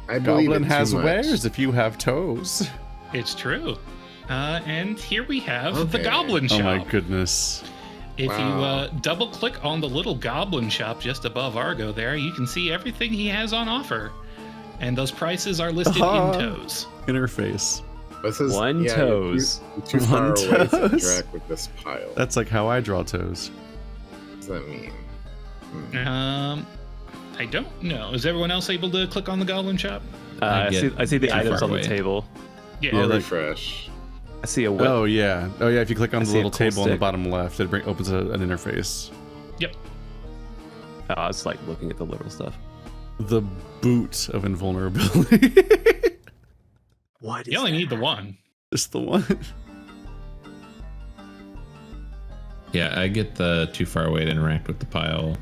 E: I believe
B: Goblin
E: it too
B: has
E: much.
B: wares if you have toes.
A: It's true. And here we have the
E: Okay.
A: Goblin Shop.
B: Oh my goodness.
A: If
E: Wow.
A: you double click on the little Goblin Shop just above Argo there, you can see everything he has on offer. And those prices are listed in toes.
B: Interface.
E: This is
C: One toes.
E: You're too far
B: One
E: away to
B: toes.
E: interact with this pile.
B: That's like how I draw toes.
E: What does that mean?
A: I don't know. Is everyone else able to click on the Goblin Shop?
C: I see the
F: too
C: items
F: far
C: on the
F: away.
C: table.
A: Yeah.
E: I'll
B: like-
E: refresh.
C: I see a whip.
B: Oh yeah. If you click on
C: I
B: the
C: see a
B: little
C: cool
B: table on the
C: stick.
B: bottom left, it opens an interface.
A: Yep.
C: Oh, I was like looking at the little stuff.
B: The boot of invulnerability.
G: What?
A: You only need the one.
B: Just the one.
F: Yeah, I get the too far away to interact with the pile.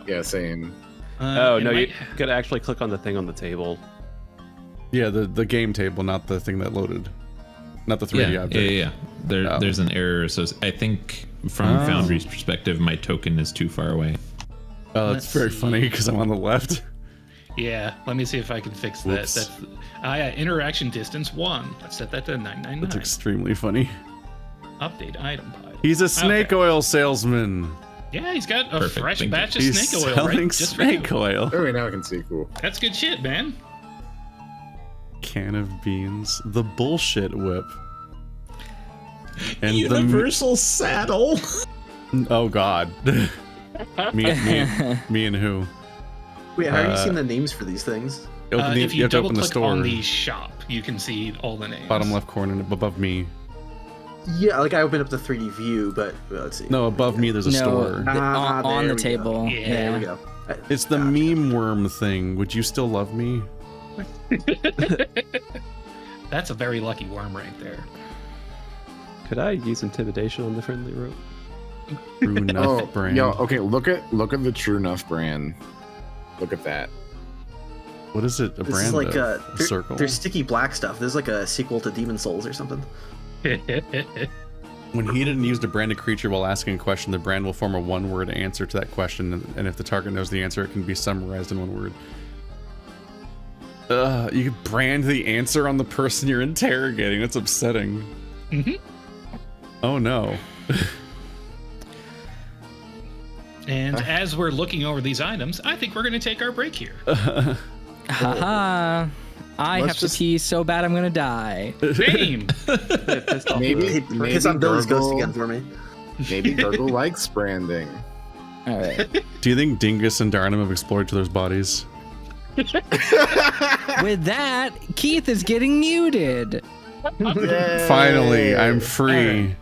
E: Yeah, same.
C: Oh,
A: it
C: no, you
A: might-
C: could actually click on the thing on the table.
B: Yeah, the game table, not the thing that loaded. Not the 3D
F: Yeah,
B: object.
F: yeah.
B: Oh.
F: There's an error. So I think from
B: Oh.
F: Foundry's perspective, my token is too far away.
B: Oh,
A: Let's
B: that's very
A: see.
B: funny because I'm on the left.
A: Yeah, let me see if I can fix that.
B: Whoops.
A: That's yeah, interaction distance 1. Let's set that to 999.
B: That's extremely funny.
A: Update item pile.
B: He's a snake
A: Okay.
B: oil salesman.
A: Yeah, he's got a
F: Perfect,
A: fresh
F: thank you.
A: batch of
B: He's
A: snake oil,
B: selling
A: right? Just for
B: snake
A: you.
B: oil.
E: Oh, wait, now I can see. Cool.
A: That's good shit, man.
B: Can of beans. The bullshit whip. And
F: saddle.
B: oh god. me and who?
G: Wait, how are you
B: Uh,
G: seeing the names for these things?
A: If you
B: have to
A: double
B: open the
A: click
B: store.
A: on the shop, you can see all the names.
B: Bottom left corner above me.
G: Yeah, like I opened up the 3D view, but let's see.
B: No, above me there's a
D: No,
B: store.
D: on
G: there
D: the
G: we go.
D: table.
A: Yeah,
G: There we
D: Yeah.
G: go.
B: It's the meme worm thing. Would you still love me?
A: That's a very lucky worm right there.
C: Could I use intimidation on the friendly rope?
B: True enough
E: Oh,
B: brand.
E: yo, okay. Look at the True Enough brand. Look at that.
B: What is it? A
G: This
B: brand
G: is like
B: of?
G: a
B: A circle?
G: There's sticky black stuff. There's like a sequel to Demon Souls or something.
B: When he didn't use a branded creature while asking a question, the brand will form a one-word answer to that question, and if the target knows the answer, it can be summarized in one word. You can brand the answer on the person you're interrogating. That's upsetting.
A: Mhm.
B: Oh no.
A: And as we're looking over these items, I think we're going to take our break here.
D: Haha. I
E: Let's
D: have
E: just-
D: to pee so bad I'm gonna die.
A: Same.
E: Maybe
G: Piss on Billy's ghost
E: Gurgle-
G: again for me.
E: Maybe Gurgle likes branding.
D: All right.
B: Do you think Dingus and Darnum have explored each other's bodies?
D: With that, Keith is getting muted.
B: Finally, I'm free.